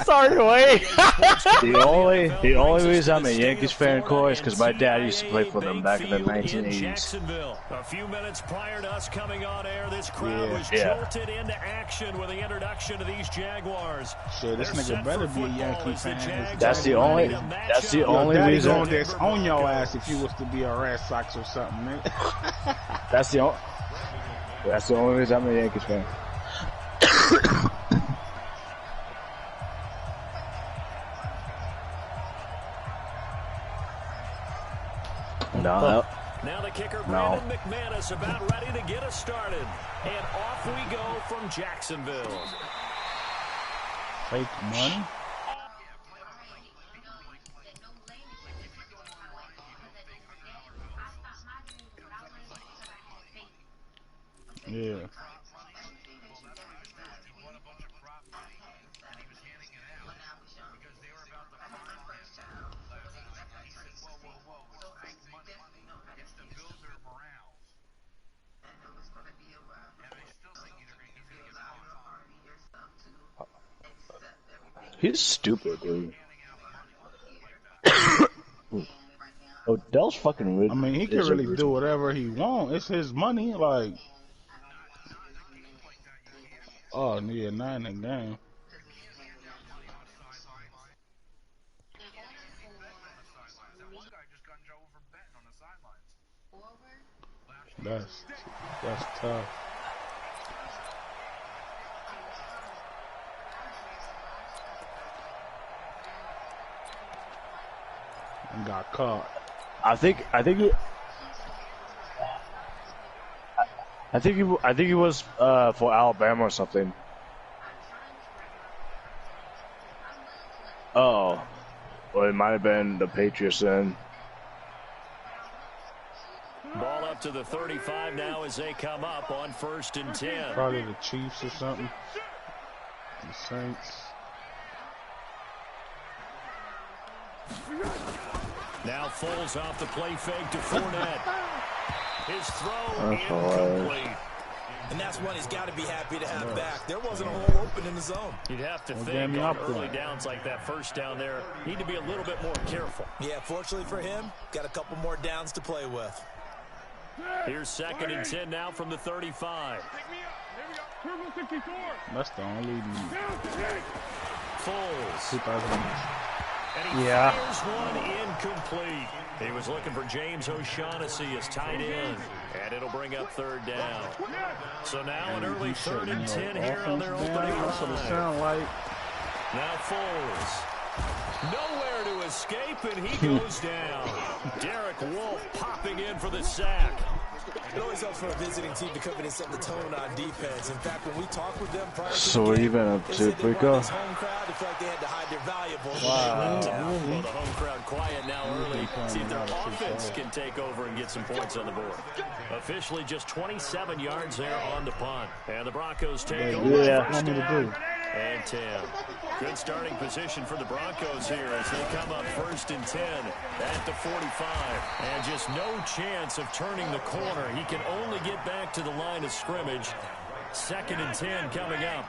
Sorry, wait. the only reason I'm a Yankees fan, Corey, is because my dad used to play for them back in the 1980s. A few minutes prior to us coming on air, this crowd was jolted into action with the introduction of these Jaguars. Shit, this nigga better be a Yankee fan. That's the only reason. Gonna disown your ass if you was to be a Red Sox or something, man. That's the only reason I'm a Yankees fan. No. Now the kicker, Brandon McManus, about ready to get us started. And off we go from Jacksonville. Fake money? Yeah. He's stupid, dude. Odell's fucking rich. I mean, he can really do whatever he wants. It's his money, like. Oh, yeah, 9 a game. That's tough. And got caught. I think he was for Alabama or something. Oh, well, it might have been the Patriots then. Ball up to the 35 now as they come up on 1st and 10. Probably the Chiefs or something. The Saints. Now Foles off the play fake to Fournette. His throw incomplete. And that's one he's got to be happy to have back. There wasn't a hole open in the zone. You'd have to think on early downs like that first down there, need to be a little bit more careful. Yeah, fortunately for him, got a couple more downs to play with. Here's 2nd and 10 now from the 35. That's the only lead. Foles. And he fires one incomplete. He was looking for James O'Shaughnessy as tight end. And it'll bring up 3rd down. So now an early 3rd and 10 here on their opening drive. Now Foles. Nowhere to escape, and he goes down. Derek Wolfe popping in for the sack. It always helps for a visiting team to come in and set the tone on defense. In fact, when we talk with them prior to so what have you been up to, Brico? Home crowd, they feel like they had to hide their valuables. Wow. Well, the home crowd quiet now early. See if their offense can take over and get some points on the board. Officially just 27 yards there on the punt. And the Broncos take over. What do to do? And 10. Good starting position for the Broncos here as they come up 1st and 10 at the 45. And just no chance of turning the corner. He can only get back to the line of scrimmage. 2nd and 10 coming up.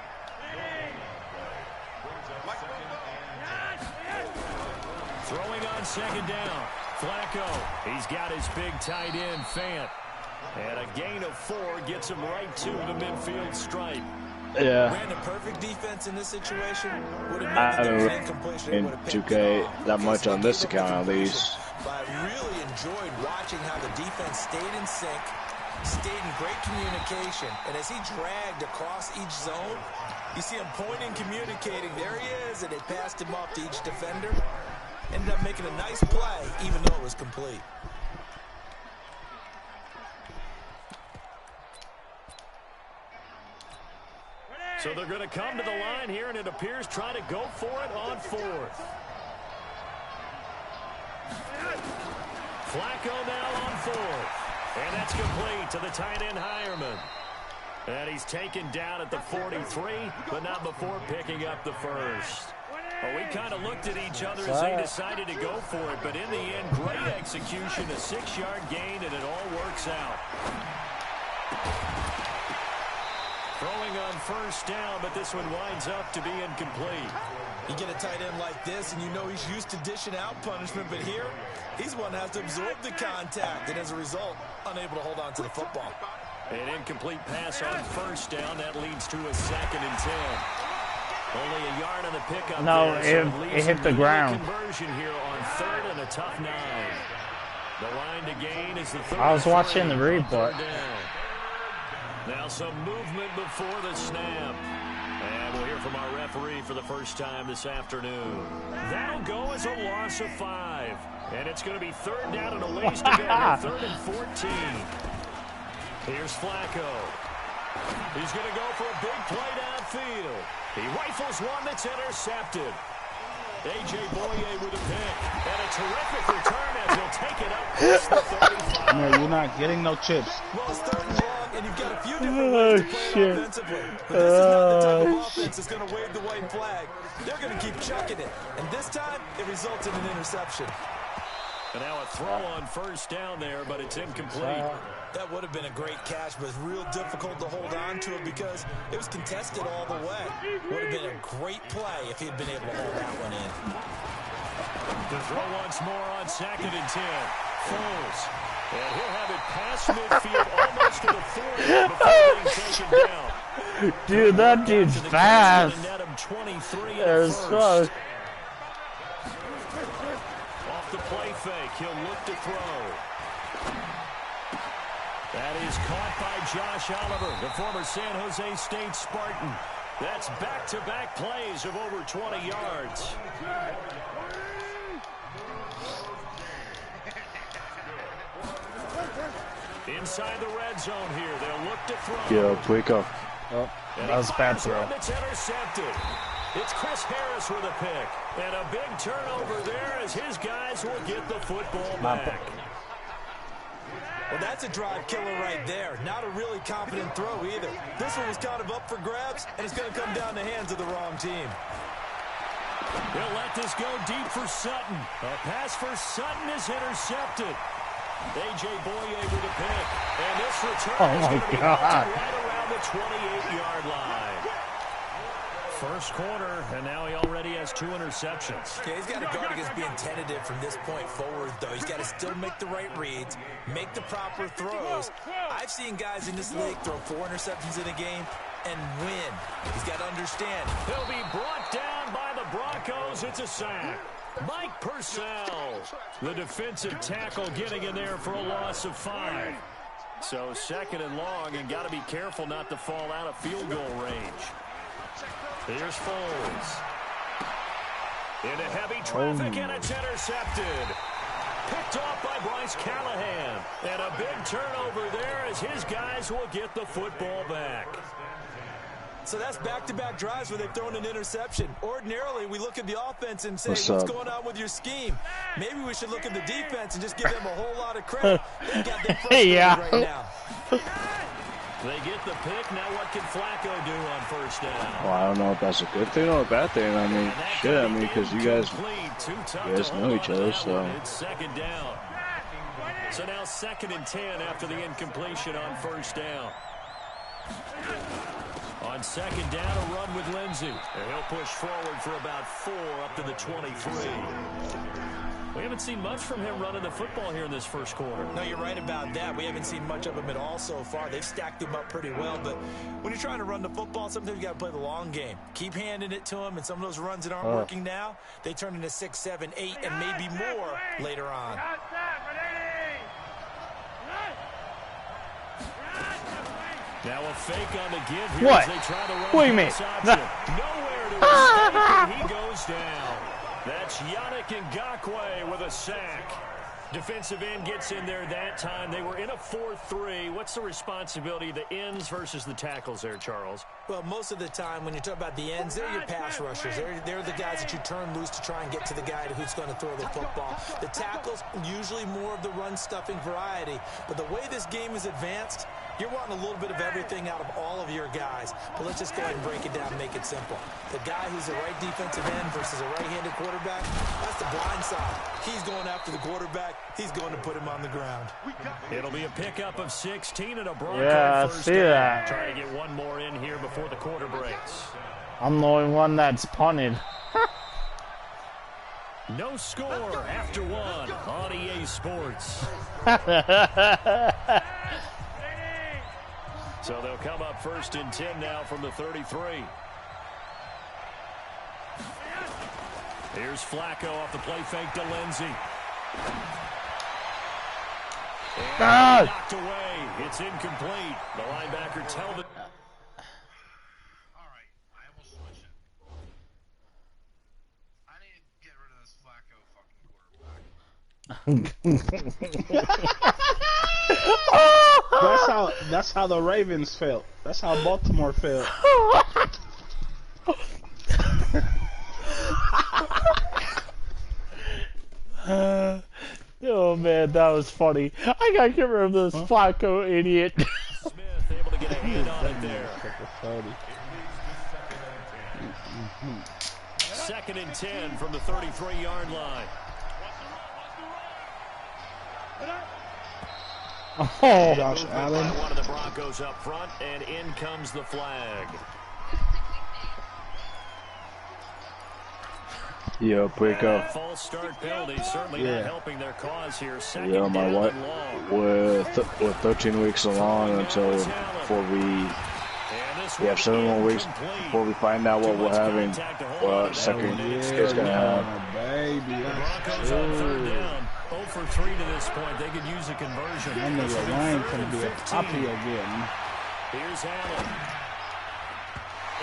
Throwing on 2nd down. Flacco. He's got his big tight end, Fant. And a gain of 4 gets him right to the midfield stripe. Yeah. Ran the perfect defense in this situation. I don't in 2K that much on this account at least. But I really enjoyed watching how the defense stayed in sync, stayed in great communication, and as he dragged across each zone, you see him pointing, communicating. There he is, and they passed him off to each defender. Ended up making a nice play, even though it was complete. So they're going to come to the line here, and it appears trying to go for it on 4th. Flacco now on 4th. And that's complete to the tight end, Hireman. And he's taken down at the 43, but not before picking up the first. Well, we kind of looked at each other as they decided to go for it, but in the end, great execution, a 6-yard gain, and it all works out. Throwing on first down, but this one winds up to be incomplete. You get a tight end like this, and you know he's used to dishing out punishment, but here, he's one that has to absorb the contact, and as a result, unable to hold on to the football. An incomplete pass on first down. That leads to a 2nd and 10. Only a yard on the pickup. No, there, it hit the ground. Conversion here on 3rd and a tough 9. The line to gain is the 3rd. I was watching the replay. Now some movement before the snap. And we'll hear from our referee for the first time this afternoon. That'll go as a loss of 5. And it's going to be 3rd down and a ways to go. 3rd and 14. Here's Flacco. He's going to go for a big play downfield. He rifles one that's intercepted. A.J. Boye with a pick. And a terrific return as he'll take it up past the 35. No, you're not getting no chips. Well, it's 3rd and long, and you've got a few different ways to play it offensively. But this is not the type of offense that's going to wave the white flag. They're going to keep chucking it. And this time, it results in an interception. And now a throw on first down there, but it's incomplete. That would have been a great catch, but it's real difficult to hold on to it because it was contested all the way. Would have been a great play if he had been able to hold that one in. The throw once more on 2nd and 10. Foles. And he'll have it past midfield almost to the 40 before being taken down. Dude, that dude's fast. There's so. Off the play fake, he'll look to throw. That is caught by Josh Oliver, the former San Jose State Spartan. That's back-to-back plays of over 20 yards. Inside the red zone here, they'll look to throw. Yeah, quick up. Oh, that was a bad throw. It's intercepted. It's Chris Harris with a pick. And a big turnover there as his guys will get the football back. Well, that's a drive killer right there. Not a really confident throw either. This one was kind of up for grabs, and it's going to come down the hands of the wrong team. He'll let this go deep for Sutton. A pass for Sutton is intercepted. A.J. Boye with a pick. And this return is going to be halted right around the 28-yard line. First quarter, and now he already has 2 interceptions. Okay, he's got to guard against being tentative from this point forward, though. He's got to still make the right reads, make the proper throws. I've seen guys in this league throw 4 interceptions in a game and win. He's got to understand. He'll be brought down by the Broncos. It's a sack. Mike Purcell, the defensive tackle, getting in there for a loss of 5. So 2nd and long, and got to be careful not to fall out of field goal range. Here's Foles. Into heavy traffic, and it's intercepted. Picked off by Bryce Callahan. And a big turnover there as his guys will get the football back. So that's back-to-back drives where they've thrown an interception. Ordinarily, we look at the offense and say, what's going on with your scheme? Maybe we should look at the defense and just give them a whole lot of credit. They've got them frustrated right now. They get the pick. Now what can Flacco do on first down? Well, I don't know if that's a good thing or a bad thing. I mean, shit, I mean, because you guys know each other, so. It's 2nd down. So now 2nd and 10 after the incompletion on first down. On 2nd down, a run with Lindsey. And he'll push forward for about 4 up to the 23. We haven't seen much from him running the football here in this first quarter. No, you're right about that. We haven't seen much of him at all so far. They've stacked him up pretty well, but when you're trying to run the football, sometimes you got to play the long game. Keep handing it to him, and some of those runs that aren't working now, they turn into 6, 7, 8, and maybe more later on. Now a fake on the give here what? As they try to run. What do you mean? Nowhere to escape, and he goes down. That's Yannick Ngakoue with a sack. Defensive end gets in there that time. They were in a 4-3. What's the responsibility of the ends versus the tackles there, Charles? Well, most of the time when you talk about the ends, they're your pass rushers. They're the guys that you turn loose to try and get to the guy who's going to throw the football. The tackles, usually more of the run-stuffing variety. But the way this game is advanced, you're wanting a little bit of everything out of all of your guys. But let's just go ahead and break it down and make it simple. The guy who's the right defensive end versus a right-handed quarterback, that's the blind side. He's going after the quarterback. he's going to put him on the ground. It'll be a pickup of 16 and a Bronco Yeah, I first see down. that. Trying to get one more in here before the quarter breaks. I'm the only one that's punted. No score after one on EA Sports. So they'll come up 1st and 10 now from the 33. Here's Flacco off the play fake to Lindsey. And knocked away. It's incomplete. The linebacker tell the... That's how the Ravens felt. That's how Baltimore felt. Oh man, that was funny. I gotta get rid of this Flacco idiot. Smith able to get a hand on it there. 2nd and 10 from the 33-yard line. Oh, Josh Allen. One of the Broncos up front, and in comes the flag. Yo, break up. False start penalty certainly not helping their cause here. 2nd Yeah, my down wife. and long. We're 13 weeks along until before we have 7 more weeks before we find out what we're having. What second kid's gonna have. Baby, Broncos on 3rd down. 0 for 3 to this point. They could use a conversion. I know your line's gonna be a poppy again. Here's Allen.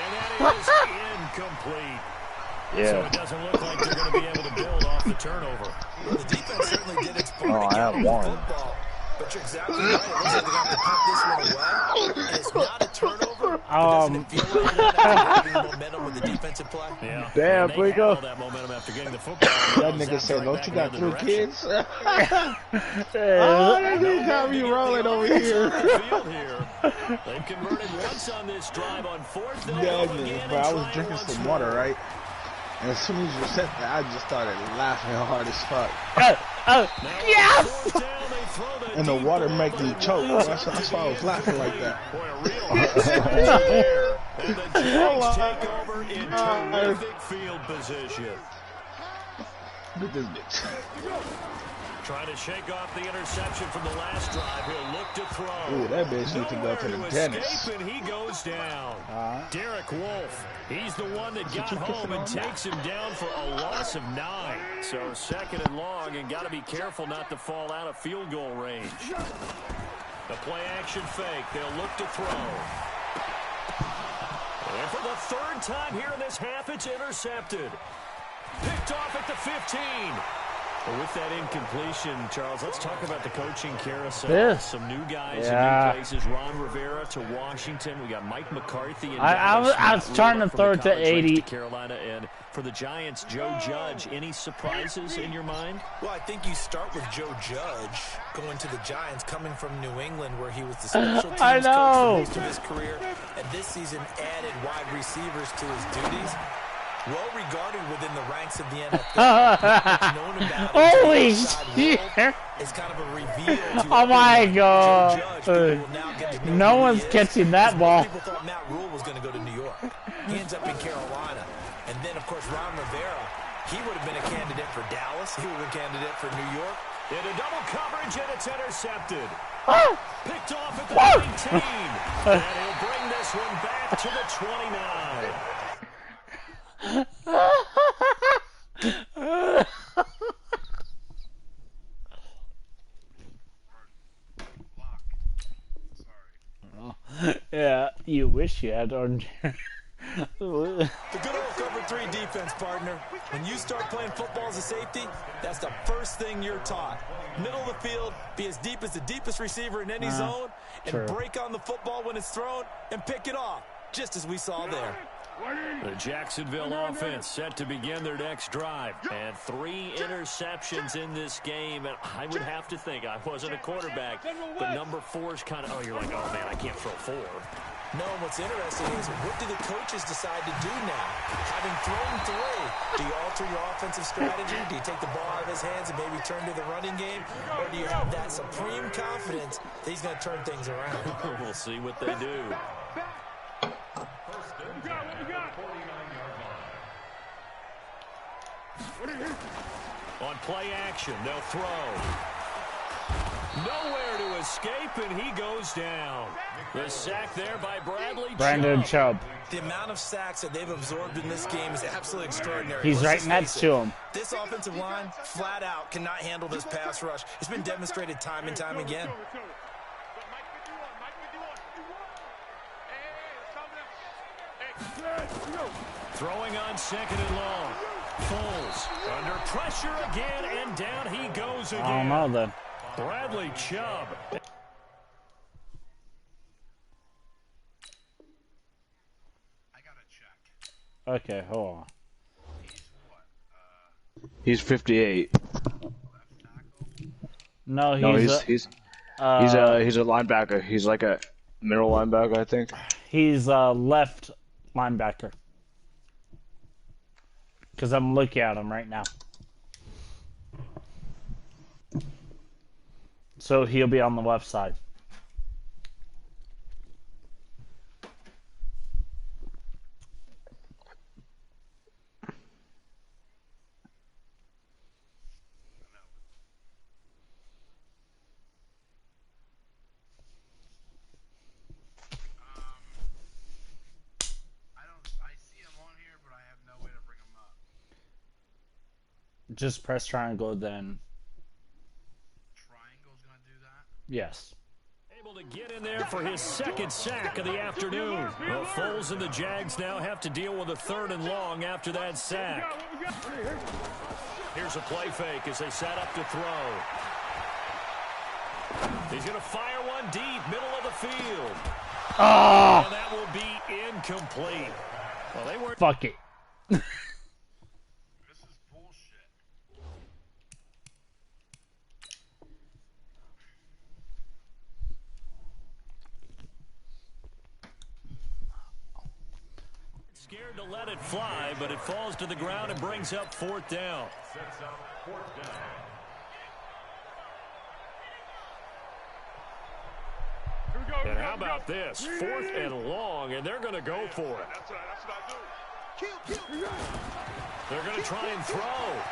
And that is incomplete. So Yeah. it doesn't look like they're going to be able to build off the turnover. Well, the defense certainly did its part Oh, to I get have rid of the one. football. But you're exactly right. It looks like they're going to have to pump this one away. And it's not a turnover. But doesn't it feel like that after having momentum with the defensive play? Yeah. Damn, And they Rico. had all that momentum after getting the football. That nigga said, "Don't you got 3 kids?" Oh, that nigga got me rolling over here. They've converted once on this drive on 4th. Yeah, but I was drinking some water, right? And as soon as you said that, I just started laughing hard as fuck. yes! And the water made me choke. That's why I was laughing like that. And the Jags take over in terrific field position. Look at this bitch. Trying to shake off the interception from the last drive. He'll look to throw. Ooh, that bitch needs to go to the dentist. Escape, and he goes down. Derek Wolfe. He's the one that got home and takes him down for a loss of 9. So 2nd and long, and got to be careful not to fall out of field goal range. The play action fake. They'll look to throw. And for the 3rd time here in this half, it's intercepted. Picked off at the 15. Well, with that incompletion, Charles, let's talk about the coaching carousel. Some new guys in new places. Ron Rivera to Washington. We got Mike McCarthy. And I was trying to throw it to 80. Carolina, and for the Giants, Joe Judge. Any surprises in your mind? Well, I think you start with Joe Judge going to the Giants, coming from New England, where he was the special teams coach for most of his career, and this season added wide receivers to his duties. Well regarded within the ranks of the NFL. Known about Holy shit! It's kind of a reveal to Oh my god! No one's catching catching that ball. People thought Matt Rule was going to go to New York. He ends up in Carolina. And then, of course, Ron Rivera, he would have been a candidate for Dallas. He would have been a candidate for New York. Into double coverage, and it's intercepted. Picked off at the 19. And he'll bring this one back to the 29. Yeah, you wish you had orange hair. The good old cover 3 defense, partner. When you start playing football as a safety, that's the first thing you're taught. Middle of the field, be as deep as the deepest receiver in any zone, and break on the football when it's thrown, and pick it off, just as we saw there. The Jacksonville offense set to begin their next drive. And 3 interceptions in this game. And I would have to think, I wasn't a quarterback, but number 4 is kind of, oh, you're like, oh, man, I can't throw 4. No, and what's interesting is what do the coaches decide to do now? Having thrown 3, do you alter your offensive strategy? Do you take the ball out of his hands and maybe turn to the running game? Or do you have that supreme confidence that he's going to turn things around? We'll see what they do. On play action, they'll throw. Nowhere to escape, and he goes down. The sack there by Brandon Chubb. The amount of sacks that they've absorbed in this game is absolutely extraordinary. He's right next to him. This offensive line, flat out, cannot handle this pass rush. It's been demonstrated time and time again. Throwing on 2nd and long. Foles under pressure again, and down he goes again. I don't know then. Bradley Chubb. I got to check. Okay, hold on. He's 58. No, he's a linebacker. He's like a middle linebacker, I think. He's a left linebacker. Because I'm looking at him right now. So he'll be on the left side. Just press triangle, then. Triangle's gonna do that? Yes. Able to get in there for his 2nd sack of the afternoon. Well, Foles and the Jags now have to deal with a 3rd and long after that sack. Here's a play fake as they set up to throw. He's going to fire one deep, middle of the field. Oh! And that will be incomplete. Well, they weren't. Fuck it. Scared to let it fly, but it falls to the ground and brings up 4th down. And how about this? 4th and long, and they're going to go for it. They're going to try and throw.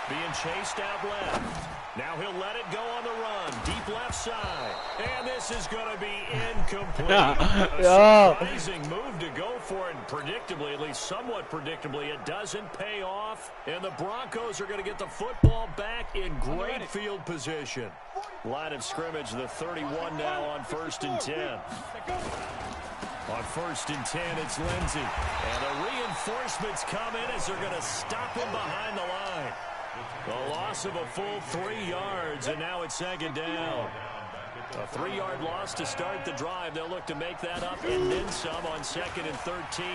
Being chased out left. Now he'll let it go on the run. Deep left side. And this is going to be incomplete. A surprising move to go for it. And predictably, at least somewhat predictably, it doesn't pay off. And the Broncos are going to get the football back in great field position. Line of scrimmage, the 31 now on 1st and 10. On 1st and 10, it's Lindsey. And the reinforcements come in as they're going to stop him behind the line. The loss of a full 3 yards, and now it's 2nd down. A 3-yard loss to start the drive. They'll look to make that up and then some on 2nd and 13.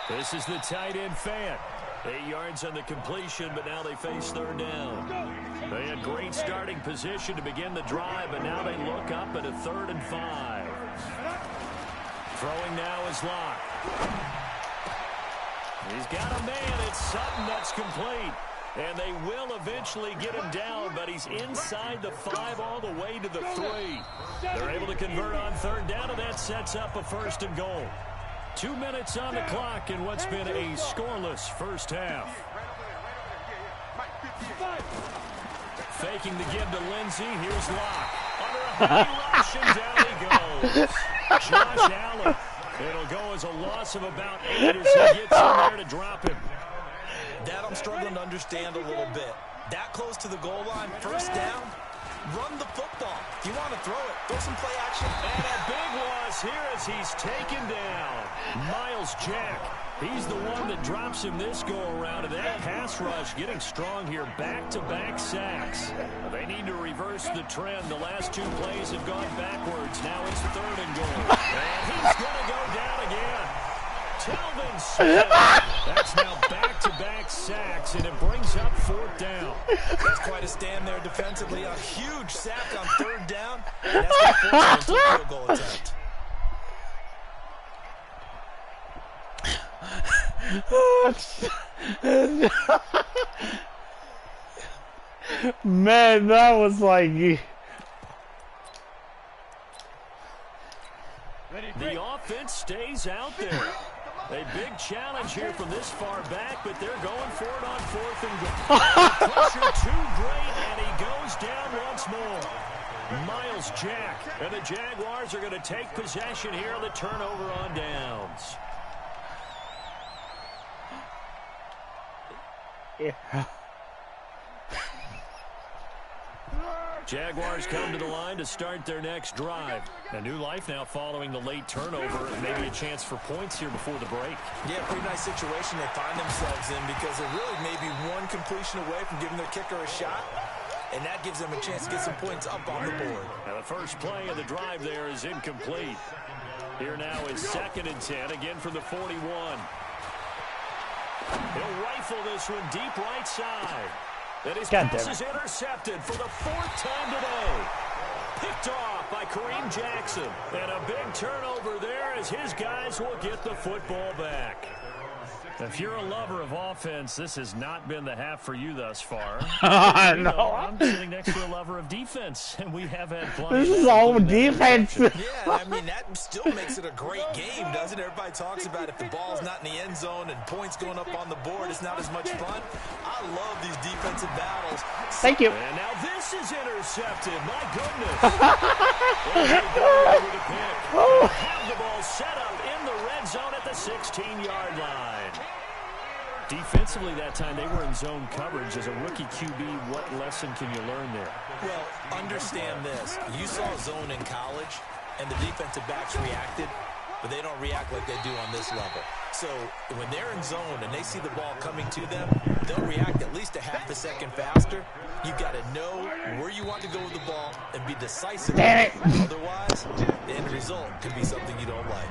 This is the tight end Fant. 8 yards on the completion, but now they face 3rd down. They had great starting position to begin the drive, but now they look up at a 3rd and 5. Throwing now is Locke. He's got a man. It's Sutton that's complete. And they will eventually get him down, but he's inside the 5 all the way to the 3. They're able to convert on 3rd down, and that sets up a 1st and goal. 2 minutes on the clock in what's been a scoreless first half. Faking the give to Lindsey. Here's Locke. Under a heavy rush, and down he goes. Josh Allen. It'll go as a loss of about 8 as he gets in there to drop him. That I'm struggling to understand a little bit. That close to the goal line, 1st down, run the football. If you want to throw it, throw some play action. And a big loss here as he's taken down. Miles Jack. He's the one that drops him this go-around. And that pass rush getting strong here. Back-to-back sacks. They need to reverse the trend. The last 2 plays have gone backwards. Now it's 3rd and goal. And he's going to go down again. Dalvin Smith. That's now back-to-back sacks, and it brings up 4th down. That's quite a stand there defensively. A huge sack on 3rd down. And that's going to force them into a field goal attempt. Man, that was like... The offense stays out there. A big challenge here from this far back, but they're going for it on 4th and goal. Pressure too great, and he goes down once more. Miles Jack, and the Jaguars are going to take possession here on the turnover on downs. Yeah. Jaguars come to the line to start their next drive. A new life now following the late turnover. Maybe a chance for points here before the break. Yeah, pretty nice situation they find themselves in because they're really maybe one completion away from giving their kicker a shot. And that gives them a chance to get some points up on the board. Now the first play of the drive there is incomplete. Here now is 2nd and 10, again from the 41. He'll rifle this one deep right side. And his pass is intercepted for the 4th time today. Picked off by Kareem Jackson. And a big turnover there as his guys will get the football back. If you're a lover of offense, this has not been the half for you thus far. No. I'm sitting next to a lover of defense, and we have had plenty. This is all defense. Yeah, I mean, that still makes it a great game, doesn't it? Everybody talks about if the ball's not in the end zone and points going up on the board, it's not as much fun. I love these defensive battles. Thank you. And now this is intercepted. My goodness. Have the ball set up in the red zone at the 16-yard line. Defensively that time, they were in zone coverage. As a rookie QB, what lesson can you learn there? Well, understand this. You saw zone in college, and the defensive backs reacted, but they don't react like they do on this level. So when they're in zone and they see the ball coming to them, they'll react at least a half a second faster. You've got to know where you want to go with the ball and be decisive. Otherwise, the end result could be something you don't like.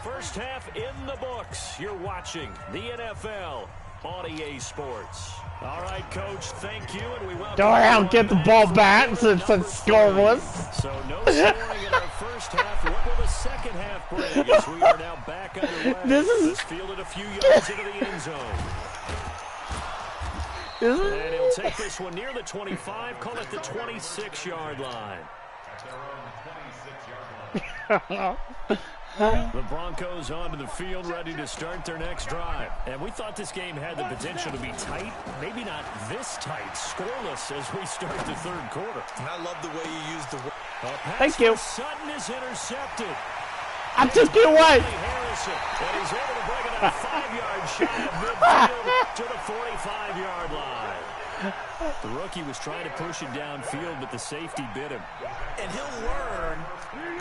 First half in the books. You're watching the NFL on EA Sports. All right, Coach, thank you, and we welcome. Don't get the ball back since it's scoreless. So no scoring in our first half. What will the second half bring as we are now back underway? This fielded a few yards into the end zone. And he'll take this one near the 25, call it the 26-yard line. The Broncos onto the field, ready to start their next drive. And we thought this game had the potential to be tight. Maybe not this tight, scoreless as we start the third quarter. And I love the way you use the word. Thank you. Sutton is intercepted. I'm just getting away. Harrison, and he's able to bring it out 5 yards shy of midfield to the 45-yard line. The rookie was trying to push it downfield, but the safety bit him. And he'll learn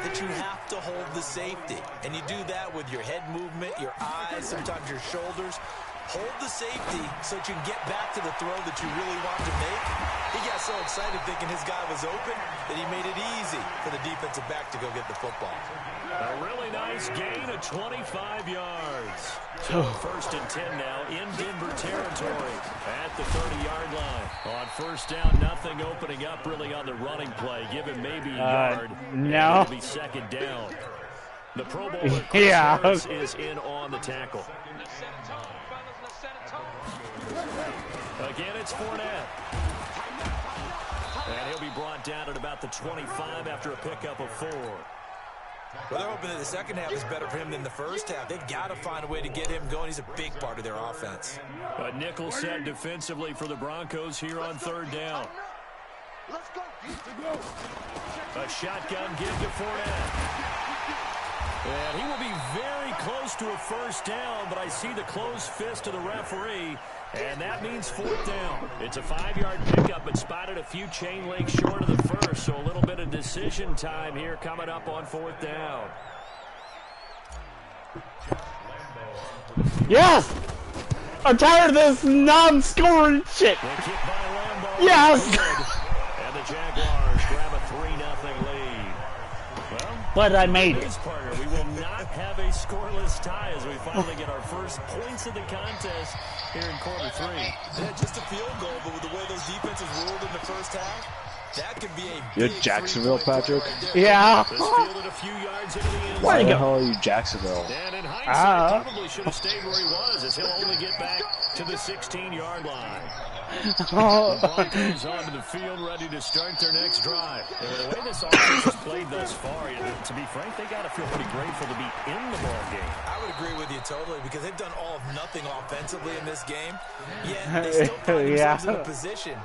that you have to hold the safety. And you do that with your head movement, your eyes, sometimes your shoulders. Hold the safety so that you can get back to the throw that you really want to make. He got so excited thinking his guy was open that he made it easy for the defensive back to go get the football. A really nice gain of 25 yards. So first and 10 now in Denver territory at the 30-yard line. On first down, nothing opening up really on the running play. Give him maybe a yard. No. It'll be second down. The Pro Bowler Chris Harris is in on the tackle. Again, it's Fournette. And he'll be brought down at about the 25 after a pickup of 4. Well, they're hoping that the second half is better for him than the first half. They've got to find a way to get him going. He's a big part of their offense. A nickel set defensively for the Broncos here on third down. A shotgun give to Fournette. And he will be very close to a first down, but I see the closed fist of the referee, and that means fourth down. It's a 5-yard pickup, but spotted a few chain links short of the first, so a little bit of decision time here coming up on fourth down. Yes! I'm tired of this non-scoring shit. Yes! And the Jaguars grab a 3-0 lead. Well, but I made it. Partner, we will not have a a scoreless tie as we finally get our first points of the contest here in quarter 3. Yeah, just a field goal, but with the way those defenses ruled in the first half, that could be a You're big Jacksonville, Patrick? right Yeah. This fielded a few yards into the end Why zone. the hell are you Jacksonville? And in hindsight, probably should have stayed where he was, as he'll only get back to the 16-yard line. The Broncos onto the field, ready to start their next drive. And with the way this offense has played thus far, to be frank, they got to feel pretty grateful to be in the ball game. I would agree with you totally, because they've done all of nothing offensively in this game. Yet they still find themselves in a position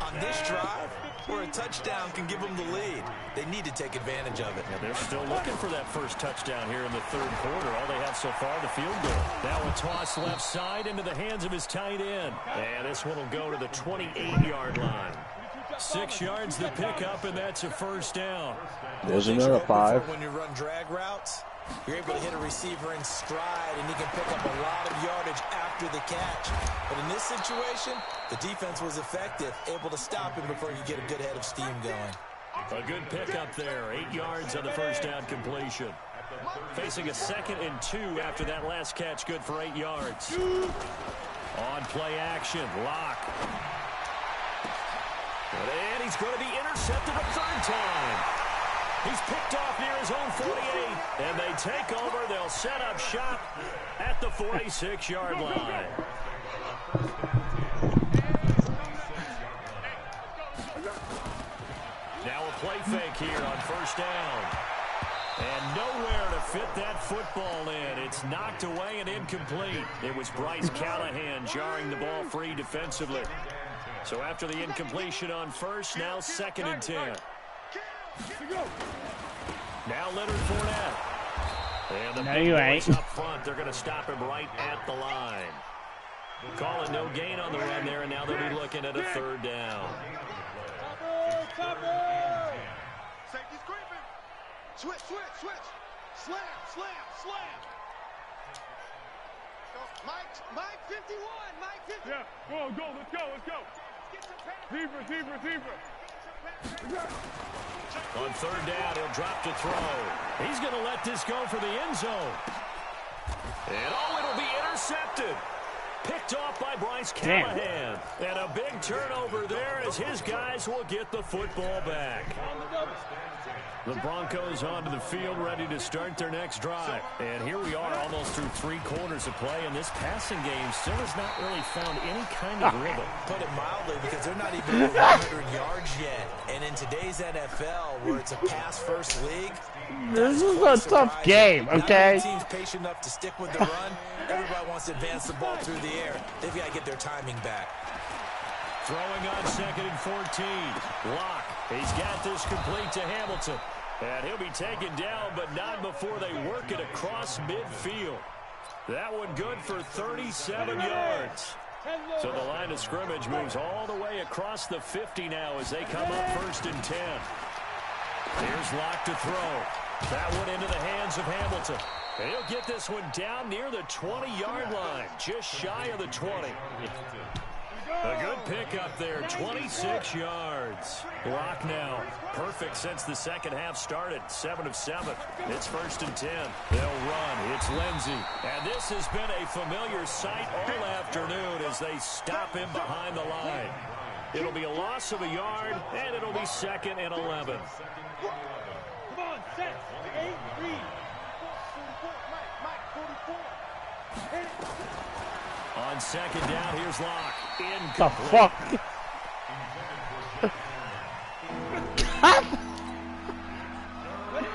on this drive where a touchdown can give them the lead. They need to take advantage of it. Yeah, they're still looking for that first touchdown here in the third quarter. All they have so far, the field goal. Now a toss left side into the hands of his tight end. And this one will go to the 28-yard line. 6 yards to pick up, and that's a first down. There's another 5. When you run drag routes, you're able to hit a receiver in stride, and he can pick up a lot of yardage after the catch. But in this situation, the defense was effective, able to stop him before you get a good head of steam going. A good pickup there. 8 yards on the first down completion. Facing a 2nd and 2 after that last catch, good for 8 yards. On play action, Locke. And he's going to be intercepted a 3rd time. He's picked off near his own 48, and they take over. They'll set up shop at the 46-yard line. Now a play fake here on first down. And nowhere to fit that football in. It's knocked away and incomplete. It was Bryce Callahan jarring the ball free defensively. So after the incompletion on first, now 2nd and 10. Now Leonard Fournette. And the big boys up front, they're going to stop him right at the line. Calling no gain on the run there, and now they'll be looking at a 3rd down. Safety's creeping. Switch. Slam. Mike 51. Yeah, go, let's go. Receiver. On 3rd down, he'll drop to throw. He's going to let this go for the end zone. And it'll be intercepted. Picked off by Bryce Callahan. And a big turnover there as his guys will get the football back. The Broncos onto the field, ready to start their next drive. And here we are almost through 3 quarters of play, and this passing game still has not really found any kind of rhythm. Put it mildly, because they're not even over 100 yards yet. And in today's NFL, where it's a pass-first league, this is a tough game, okay? Not every team's patient enough to stick with the run. Everybody wants to advance the ball through the air. They've got to get their timing back. Throwing on 2nd and 14. Locke. He's got this complete to Hamilton. And he'll be taken down, but not before they work it across midfield. That one good for 37 yards. So the line of scrimmage moves all the way across the 50 now as they come up 1st and 10. Here's Locke to throw. That one into the hands of Hamilton. And he'll get this one down near the 20-yard line, just shy of the 20. A good pickup there, 26 yards. Locke now, perfect since the second half started, 7 of 7. It's 1st and 10. They'll run. It's Lindsey. And this has been a familiar sight all afternoon as they stop him behind the line. It'll be a loss of a yard, and it'll be 2nd and 11. Come on, set. 8, read. 44, Mike, 44. On 2nd down, here's Locke. Incomplete. The fuck?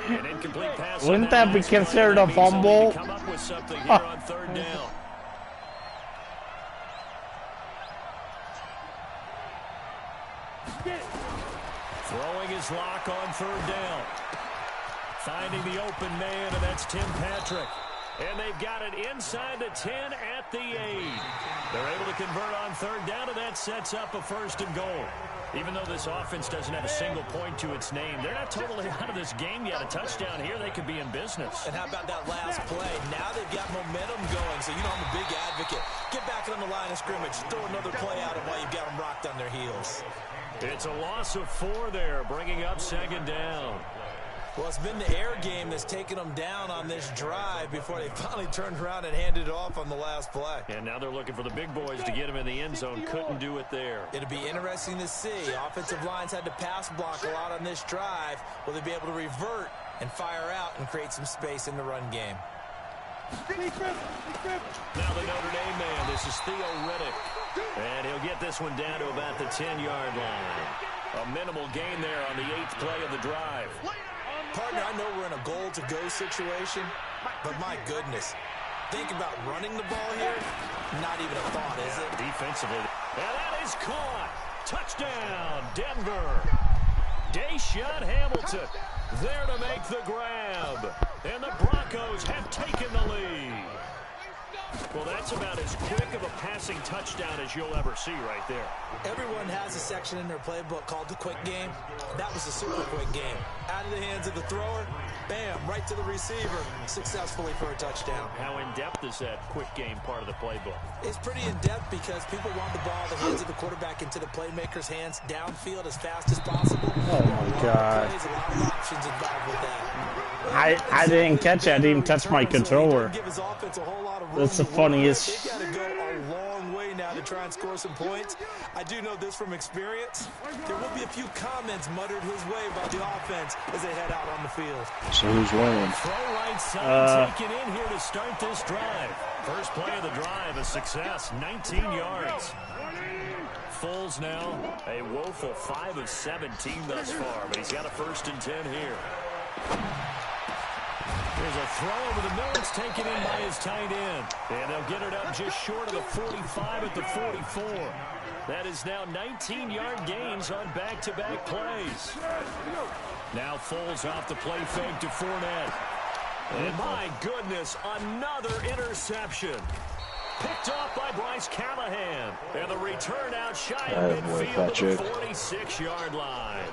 An incomplete pass. Wouldn't that be considered a fumble? Come up with something here on 3rd down. Throwing his Locke on 3rd down. Finding the open man, and that's Tim Patrick. And they've got it inside the 10 at the 8. They're able to convert on 3rd down, and that sets up a 1st and goal. Even though this offense doesn't have a single point to its name, they're not totally out of this game yet. A touchdown here, they could be in business. And how about that last play? Now they've got momentum going, so you know I'm a big advocate. Get back on the line of scrimmage. Throw another play out of while you've got them rocked on their heels. It's a loss of 4 there, bringing up 2nd down. Well, it's been the air game that's taken them down on this drive before they finally turned around and handed it off on the last play. And now they're looking for the big boys to get him in the end zone. Couldn't do it there. It'll be interesting to see. Offensive lines had to pass block a lot on this drive. Will they be able to revert and fire out and create some space in the run game? Now the Notre Dame man, this is Theo Riddick. And he'll get this one down to about the 10-yard line. A minimal gain there on the 8th play of the drive. Partner, I know we're in a goal-to-go situation, but my goodness. Think about running the ball here. Not even a thought, is it? Defensively. And that is caught. Touchdown, Denver. Deshaun Hamilton there to make the grab. And the Broncos have taken the lead. Well, that's about as quick of a passing touchdown as you'll ever see right there. Everyone has a section in their playbook called the quick game. That was the super quick game. Out of the hands of the thrower, bam, right to the receiver, successfully for a touchdown. How in-depth is that quick game part of the playbook? It's pretty in-depth because people want the ball in the hands of the quarterback into the playmaker's hands downfield as fast as possible. Oh, my God. There's a lot of options involved with that. I didn't catch it. I didn't even touch my controller. That's the funniest. They've got to go a long way now to try and score some points. I do know this from experience. There will be a few comments muttered his way about the offense as they head out on the field. So who's winning? Throw right side taken in here to start this drive. First play of the drive, a success, 19 yards. Foles now, a woeful 5 of 17 thus far, but he's got a 1st and 10 here. There's a throw over the middle. It's taken in by his tight end. And they'll get it up just short of the 45 at the 44. That is now 19-yard gains on back-to-back plays. Now Foles off the play fake to Fournette. And my goodness, another interception. Picked off by Bryce Callahan. And the return out shy of midfield to the 46-yard line.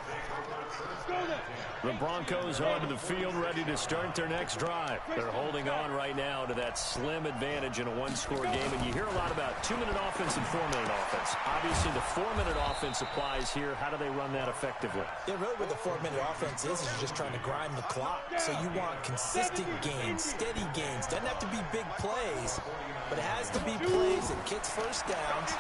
The Broncos onto the field, ready to start their next drive. They're holding on right now to that slim advantage in a one-score game. And you hear a lot about 2-minute offense and 4-minute offense. Obviously, the 4-minute offense applies here. How do they run that effectively? Yeah, really what the 4-minute offense is you're just trying to grind the clock. So you want consistent gains, steady gains. Doesn't have to be big plays, but it has to be plays that gets first downs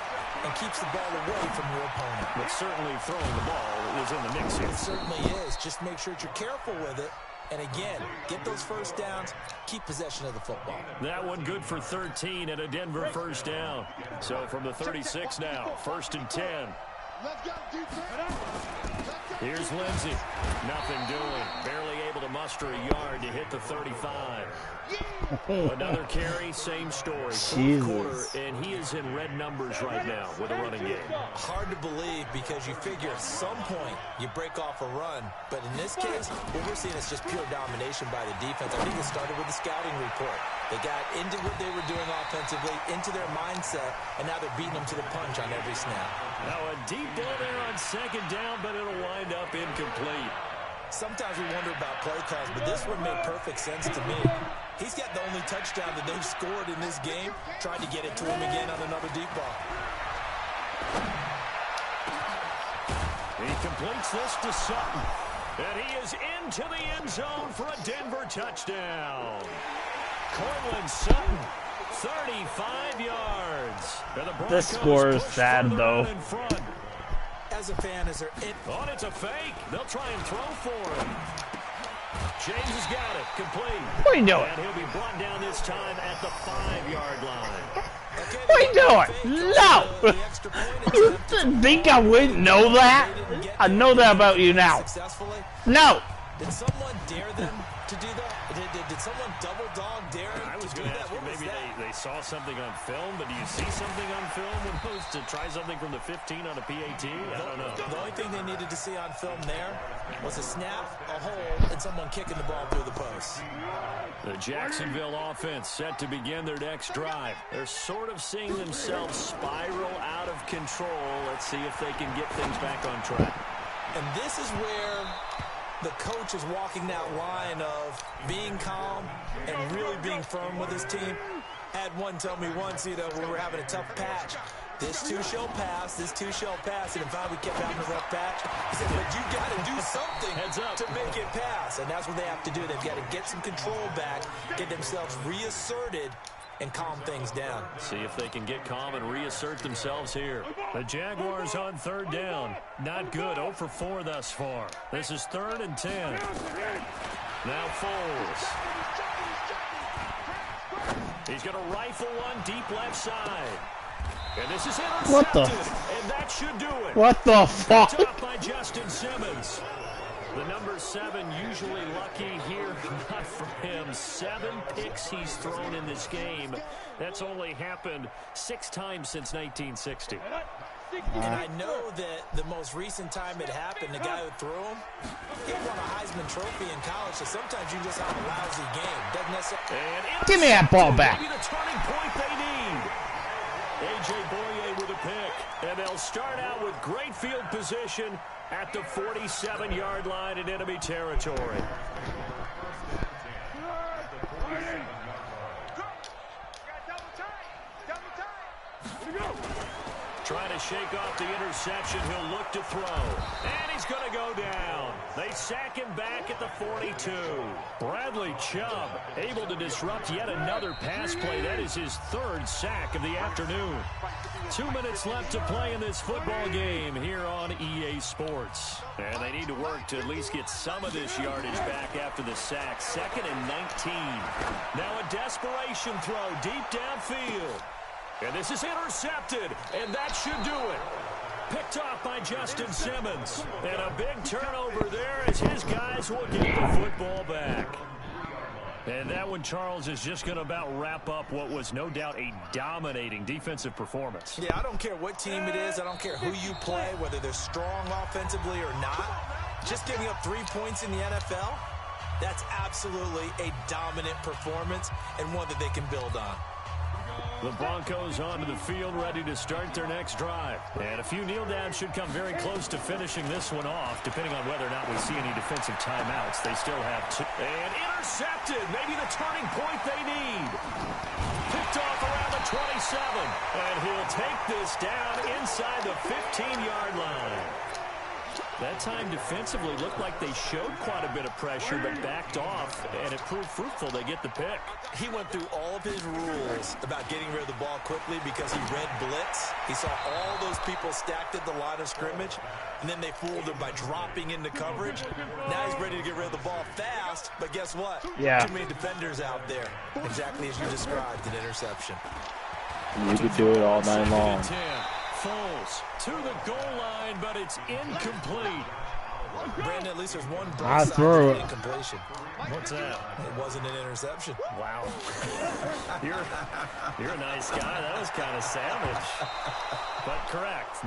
and keeps the ball away from your opponent. But certainly throwing the ball is in the mix here. It certainly is. Just make sure that you're careful with it. And again, get those first downs, keep possession of the football. That one good for 13 and a Denver first down. So from the 36 now, 1st and 10. Here's Lindsey. Nothing doing. Barely able to muster a yard to hit the 35. Another carry, same story. Fourth quarter, and he is in red numbers right now with a running game. Hard to believe because you figure at some point you break off a run. But in this case, what we're seeing is just pure domination by the defense. I think it started with the scouting report. They got into what they were doing offensively, into their mindset, and now they're beating them to the punch on every snap. Now a deep ball there on 2nd down, but it'll wind up incomplete. Sometimes we wonder about play calls, but this one made perfect sense to me. He's got the only touchdown that they've scored in this game. Tried to get it to him again on another deep ball. He completes this to Sutton. And he is into the end zone for a Denver touchdown. Cortland Sutton, 35 yards. This score is sad, though. As a fan, is there it? Oh, it's a fake. They'll try and throw for him. James has got it. Complete. What are you doing? And he'll be brought down this time at the 5-yard line. What are you doing? No! You think I wouldn't know that? I know that about you now. No! Did someone dare them to do that? Did someone double dog dare him I was to do going to that? ask you, maybe they saw something on film, but do you see something on film when opposed to try something from the 15 on a PAT? I don't know. The only thing they needed to see on film there was a snap, a hold, and someone kicking the ball through the post. The Jacksonville offense set to begin their next drive. They're sort of seeing themselves spiral out of control. Let's see if they can get things back on track. And this is where the coach is walking that line of being calm and really being firm with his team. Had one tell me once, when we were having a tough patch, This too shall pass. This too shall pass. And finally we kept having a rough patch. He said, but you got to do something to make it pass. And that's what they have to do. They've got to get some control back, get themselves reasserted, and calm things down. See if they can get calm and reassert themselves here. The Jaguars on third down. Not good. 0 for 4 thus far. This is 3rd and 10. Now Foles. He's going to rifle one deep left side. And this is intercepted. What the? And that should do it. What the fuck? Picked up by Justin Simmons. The number 7 usually lucky here. Not for him. 7 picks he's thrown in this game. That's only happened 6 times since 1960. And I know that the most recent time it happened, the guy who threw him, he won a Heisman Trophy in college, so sometimes you just have a lousy game. Doesn't necessarily... Give me that ball back. Maybe the turning point they need. A.J. Boye with a pick. And they'll start out with great field position at the 47-yard line in enemy territory. Trying to shake off the interception. He'll look to throw. And he's going to go down. They sack him back at the 42. Bradley Chubb able to disrupt yet another pass play. That is his 3rd sack of the afternoon. 2 minutes left to play in this football game here on EA Sports. And they need to work to at least get some of this yardage back after the sack. 2nd and 19. Now a desperation throw deep downfield. And this is intercepted, and that should do it. Picked off by Justin Simmons. And a big turnover there as his guys will get the football back. And that one, Charles, is just going to about wrap up what was no doubt a dominating defensive performance. Yeah, I don't care what team it is. I don't care who you play, whether they're strong offensively or not. Just giving up 3 points in the NFL, that's absolutely a dominant performance and one that they can build on. The Broncos onto the field, ready to start their next drive. And a few kneel downs should come very close to finishing this one off, depending on whether or not we see any defensive timeouts. They still have 2. And intercepted. Maybe the turning point they need. Picked off around the 27. And he'll take this down inside the 15-yard line. That time defensively looked like they showed quite a bit of pressure, but backed off, and it proved fruitful. They get the pick. He went through all of his rules about getting rid of the ball quickly because he read blitz. He saw all those people stacked at the line of scrimmage, and then they fooled him by dropping into coverage. Now he's ready to get rid of the ball fast, but guess what? Yeah. Too many defenders out there. Exactly as you described, an interception. You could do it all night long. Foles to the goal line, but it's incomplete. Brandon, at least there's one I threw it. incompletion. What's that? It wasn't an interception. Wow. You're a nice guy. That was kind of savage. But correct.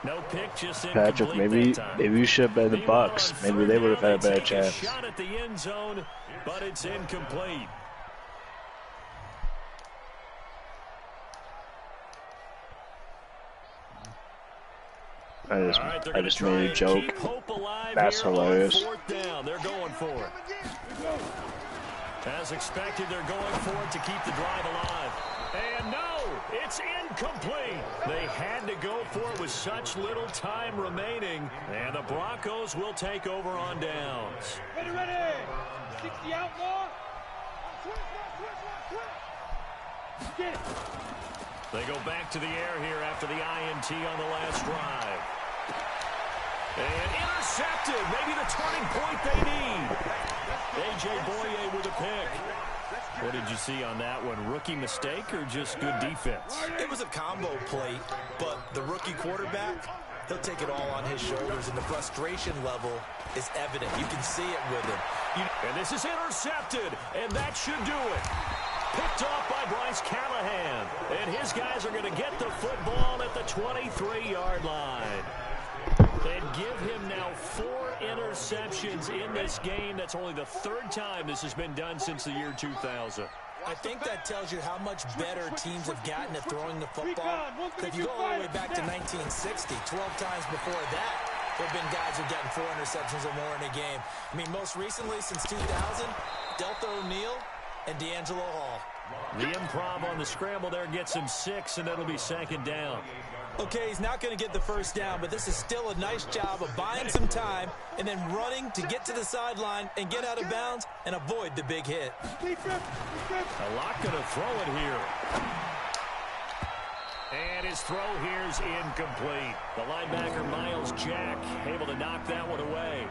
No pick, just incomplete. Patrick, maybe you should have bet the Bucks. Maybe they would have had a better chance. Shot at the end zone, but it's incomplete. I just made a joke. That's hilarious. They're going for it. As expected, they're going for it to keep the drive alive. And no, it's incomplete. They had to go for it with such little time remaining. And the Broncos will take over on downs. Ready. 60 outlaw. Get it. They go back to the air here after the INT on the last drive. And intercepted. Maybe the turning point they need. A.J. Boye with a pick. What did you see on that one? Rookie mistake or just good defense? It was a combo play, but the rookie quarterback, he'll take it all on his shoulders, and the frustration level is evident. You can see it with him. And this is intercepted, and that should do it. Picked off by Bryce Callahan. And his guys are going to get the football at the 23-yard line. And give him now 4 interceptions in this game. That's only the 3rd time this has been done since the year 2000. I think that tells you how much better teams have gotten at throwing the football. If you go all the way back to 1960, 12 times before that, there have been guys who have gotten 4 interceptions or more in a game. I mean, most recently, since 2000, Delta O'Neal and D'Angelo Hall. The improv on the scramble there gets him 6, and it'll be 2nd down. Okay, he's not going to get the first down, but this is still a nice job of buying some time and then running to get to the sideline and get out of bounds and avoid the big hit. A lot going to throw it here. And his throw here's incomplete. The linebacker, Miles Jack, able to knock that one away.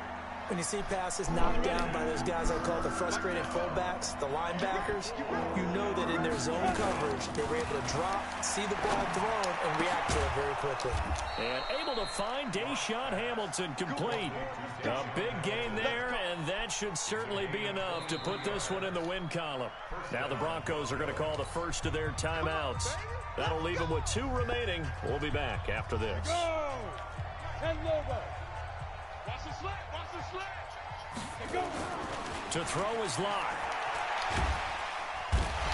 When you see passes knocked down by those guys I call the frustrated fullbacks, the linebackers, you know that in their zone coverage, they were able to drop, see the ball thrown, and react to it very quickly. And able to find Deshaun Hamilton complete. A big gain there, and that should certainly be enough to put this one in the win column. Now the Broncos are going to call the first of their timeouts. That'll leave them with 2 remaining. We'll be back after this. Go! And Lobo. Watch the slant. Watch the slant. Go. To throw is Locke.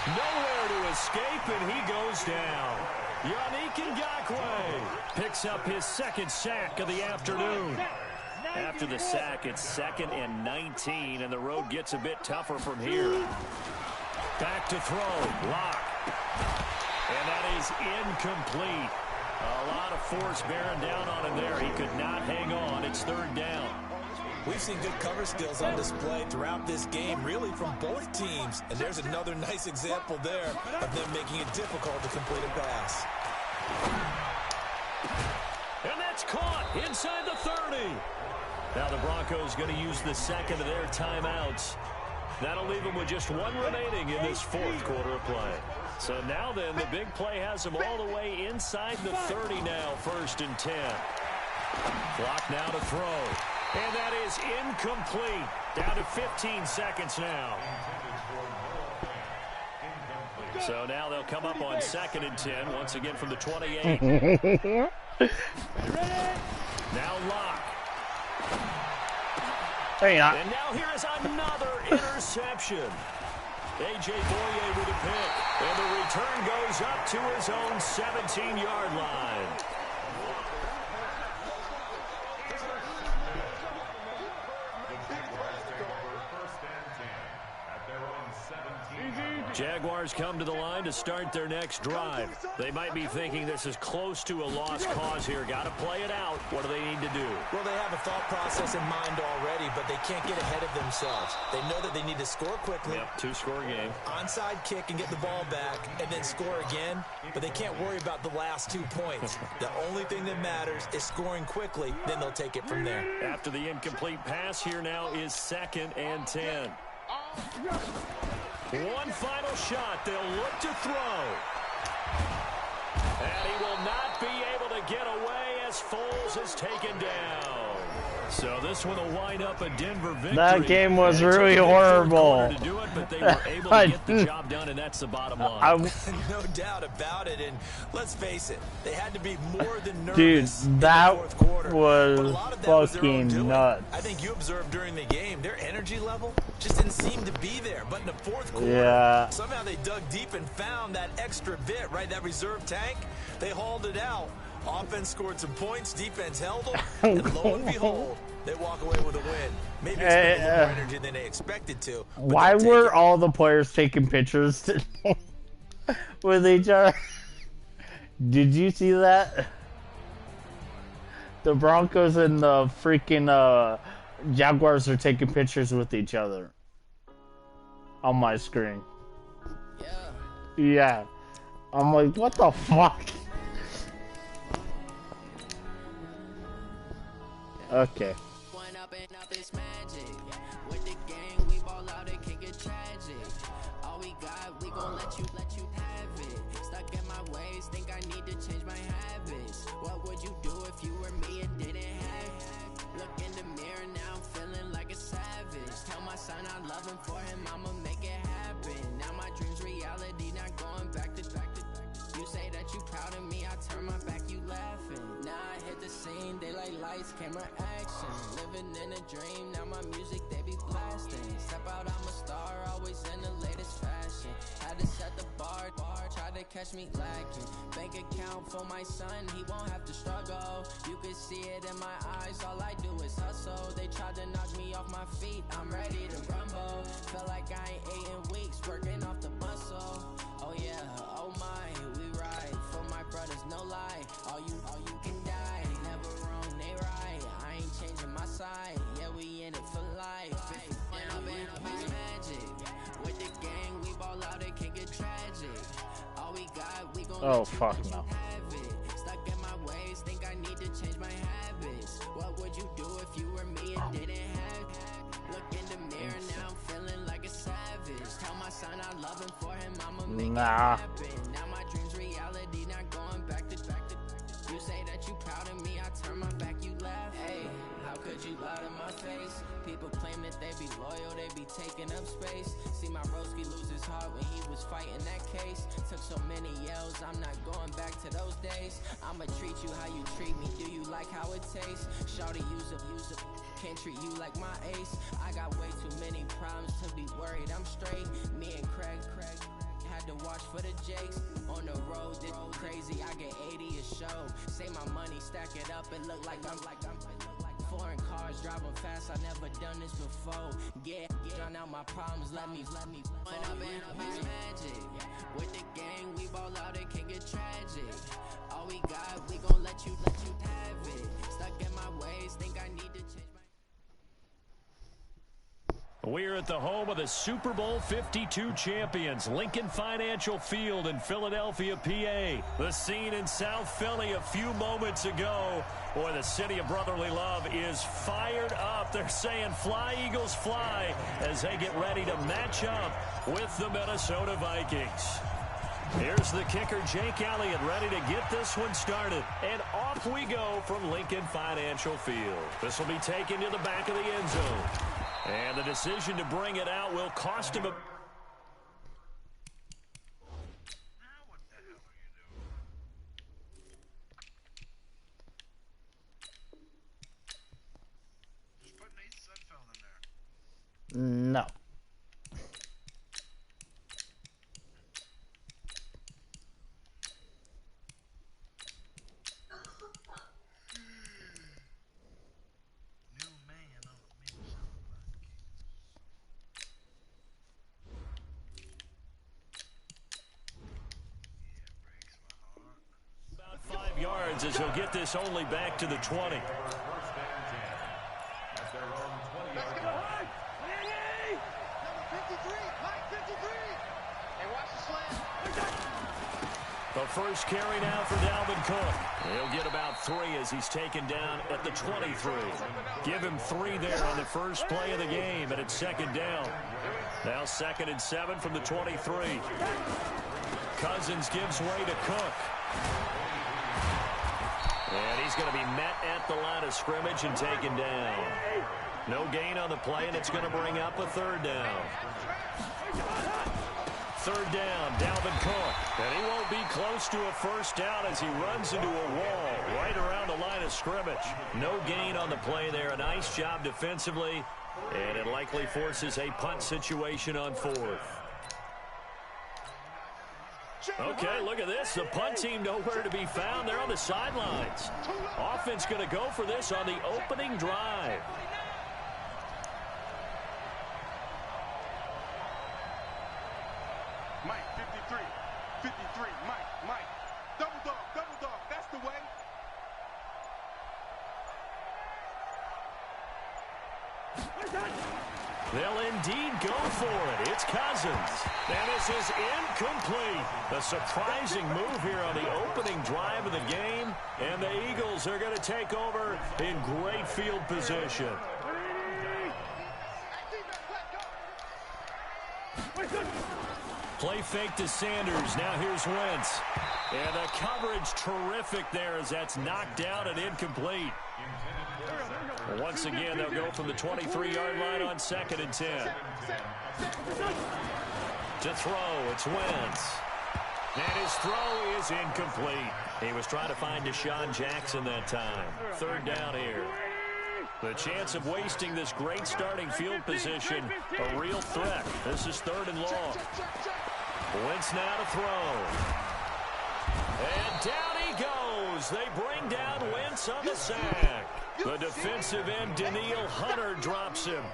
Nowhere to escape, and he goes down. Yannick Ngakoue picks up his 2nd sack of the afternoon. After the sack, it's 2nd and 19, and the road gets a bit tougher from here. Back to throw, Locke. And that is incomplete. A lot of force bearing down on him there. He could not hang on. It's 3rd down. We've seen good cover skills on display throughout this game, really from both teams. And there's another nice example there of them making it difficult to complete a pass. And that's caught inside the 30. Now the Broncos going to use the 2nd of their timeouts. That'll leave them with just 1 remaining in this 4th quarter of play. So now then, the big play has them all the way inside the 30 now, 1st and 10. Clock now to throw. And that is incomplete. Down to 15 seconds now. So now they'll come up on 2nd and 10, once again from the 28. Now Locke. Hey, and now here is another interception. A.J. Boye with a pick. And the return goes up to his own 17-yard line. Jaguars come to the line to start their next drive. They might be thinking this is close to a lost cause here. Got to play it out. What do they need to do? Well, they have a thought process in mind already, but they can't get ahead of themselves. They know that they need to score quickly. Yep, 2-score game. Onside kick and get the ball back and then score again, but they can't worry about the last 2 points. The only thing that matters is scoring quickly, then they'll take it from there. After the incomplete pass, here now is 2nd and 10. One final shot. They'll look to throw. And he will not be able to get away as Foles is taken down. So this one will wind up a Denver victory. That game was really horrible. To do it, but they were able to get the job done, and that's the bottom line. No doubt about it. And let's face it, they had to be more than nervous. Dude, that in the 4th quarter. was fucking nuts. I think you observed during the game, their energy level just didn't seem to be there. But in the 4th quarter, somehow they dug deep and found that extra bit, right? That reserve tank. They hauled it out. Offense scored some points, defense held them, and lo and behold, they walk away with a win. Maybe it's a little more energy than they expected to. Why were all the players taking pictures with each other? Did you see that? The Broncos and the freaking Jaguars are taking pictures with each other on my screen. Yeah. I'm like, what the fuck? Okay. Camera action. Living in a dream, now my music they be blasting. Step out, I'm a star, always in the latest fashion. Had to set the bar, try to catch me lacking. Bank account for my son, he won't have to struggle. You can see it in my eyes, all I do is hustle. They tried to knock me off my feet, I'm ready to rumble. Feel like I ain't ate in weeks, working off the muscle. Oh yeah, oh my, we ride for my brothers, no lie. All you can die, never wrong, they right. I ain't changing my side, yeah, we in it for life. And I've been magic with the gang, we ball out, it can get tragic. All we got, we gon' Oh fuck no. have it. Stuck in my ways, think I need to change my habits. What would you do if you were me and didn't have it? Look in the mirror now, I'm feeling like a savage. Tell my son I love him, for him I'ma make it happen. Now my dreams reality, not going back to. You say that you proud of me, I turn my back, you laugh. Hey, how could you lie to my face? People claim that they be loyal, they be taking up space. See my broski lose his heart when he was fighting that case. Took so many yells, I'm not going back to those days. I'ma treat you how you treat me, do you like how it tastes? Shawty, use up, can't treat you like my ace. I got way too many problems to be worried, I'm straight. Me and Craig had to watch for the Jakes. On the road, this crazy, I get 80 a show. Say my money, stack it up, it look like I'm foreign cars, driving fast, I never done this before. Get drown out my problems, let me When I'm in magic, with the gang, we ball out, it can get tragic. All we got, we gon' let you have it. Stuck in my ways, think I need to change my. We're at the home of the Super Bowl 52 champions, Lincoln Financial Field in Philadelphia, PA. The scene in South Philly a few moments ago. Boy, the city of brotherly love is fired up. They're saying fly, Eagles, fly, as they get ready to match up with the Minnesota Vikings. Here's the kicker, Jake Elliott, ready to get this one started. And off we go from Lincoln Financial Field. This will be taken to the back of the end zone. And the decision to bring it out will cost him a... No. About 5 yards as he'll get this only back to the 20. The first carry now for Dalvin Cook. He'll get about 3 as he's taken down at the 23. Give him 3 there on the first play of the game, and it's second down. Now 2nd and 7 from the 23. Cousins gives way to Cook. And he's going to be met at the line of scrimmage and taken down. No gain on the play, and it's going to bring up a 3rd down. 3rd down, Dalvin Cook. And he won't be close to a first down as he runs into a wall right around the line of scrimmage. No gain on the play there. A nice job defensively. And it likely forces a punt situation on 4th. Okay, look at this. The punt team nowhere to be found. They're on the sidelines. Offense going to go for this on the opening drive. Mike, 53, Mike, double dog, that's the way. They'll indeed go for it. It's Cousins. And this is incomplete. A surprising move here on the opening drive of the game. And the Eagles are going to take over in great field position. Play fake to Sanders. Now here's Wentz. And the coverage terrific there as that's knocked out and incomplete. Once again, they'll go from the 23-yard line on 2nd and 10. To throw, it's Wentz. And his throw is incomplete. He was trying to find Deshaun Jackson that time. 3rd down here. The chance of wasting this great starting field position, a real threat. This is 3rd and long. Wentz now to throw. And down he goes. They bring down Wentz on the sack. The defensive end, Daniil Hunter, drops him.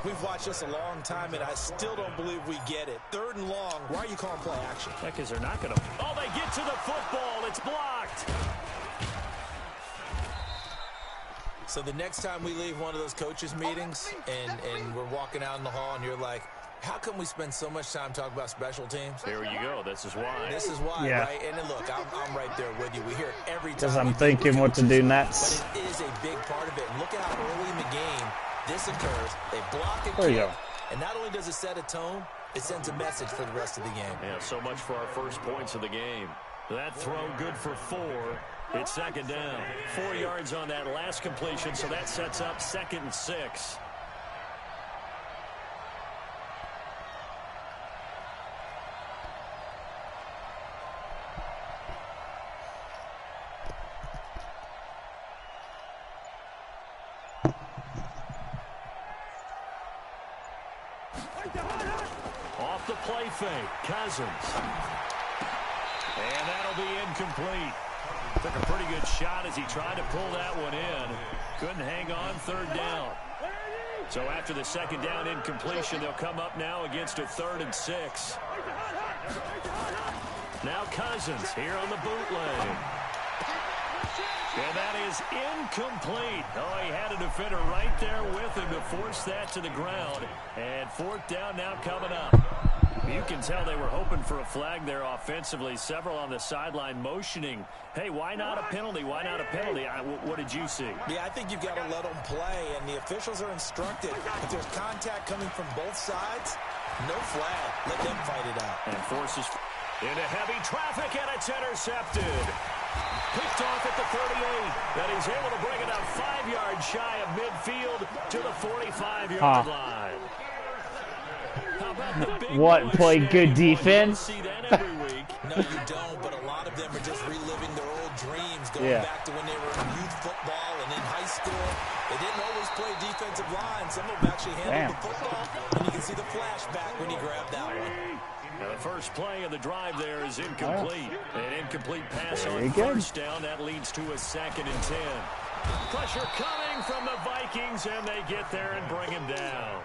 We've watched this a long time, and I still don't believe we get it. 3rd and long. Why are you calling play action? Because they're not going to. Oh, they get to the football. It's blocked. So the next time we leave one of those coaches' meetings and we're walking out in the hall and you're like, how come we spend so much time talking about special teams? There you go. This is why. This is why, yeah. right? And then look, I'm right there with you. We hear it every time. Because I'm thinking what to do next. But it is a big part of it. And look at how early in the game this occurs. They block and There you kick. go. And not only does it set a tone, it sends a message for the rest of the game. Yeah, so much for our first points of the game. That throw good for 4. It's 2nd down. 4 yards on that last completion, so that sets up 2nd and 6. Off the play fake, Cousins. And that'll be incomplete. Took a pretty good shot as he tried to pull that one in. Couldn't hang on. 3rd down. So after the 2nd down incompletion, they'll come up now against a 3rd and 6. Now Cousins here on the bootleg. And that is incomplete. Oh, he had a defender right there with him to force that to the ground. And 4th down now coming up. You can tell they were hoping for a flag there offensively. Several on the sideline motioning. Hey, why not a penalty? Why not a penalty? What did you see? Yeah, I think you've got to let them play, and the officials are instructed. If there's contact coming from both sides, no flag. Let them fight it out. And forces into heavy traffic, and it's intercepted. Picked off at the 38, and he's able to bring it up 5 yards shy of midfield to the 45-yard line. What, play good defense? No, you don't, but a lot of them are just reliving their old dreams, going back to when they were in youth football and in high school. They didn't always play defensive line. Some of them actually handled the football, and you can see the flashback when he grabbed that one. Now the first play of the drive there is incomplete. An incomplete pass Very on good. 1st down. That leads to a 2nd and 10. Pressure coming from the Vikings, and they get there and bring him down.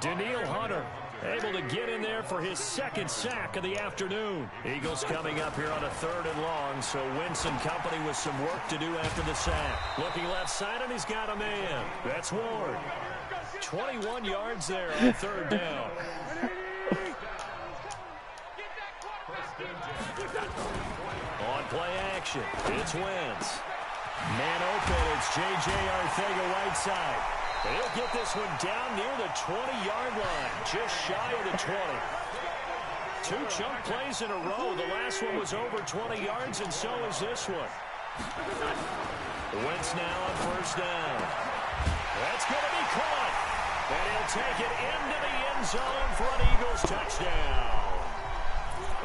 Daniil Hunter able to get in there for his 2nd sack of the afternoon. Eagles coming up here on a 3rd and long, so Wentz and company with some work to do after the sack. Looking left side, and he's got a man. That's Ward. 21 yards there on 3rd down. On play action, it's Wentz. Man open, it's J.J. Arcega-Whiteside. And he'll get this one down near the 20-yard line, just shy of the 20. 2 chunk plays in a row. The last one was over 20 yards, and so is this one. Wentz now on 1st down. That's going to be caught. And he'll take it into the end zone for an Eagles touchdown.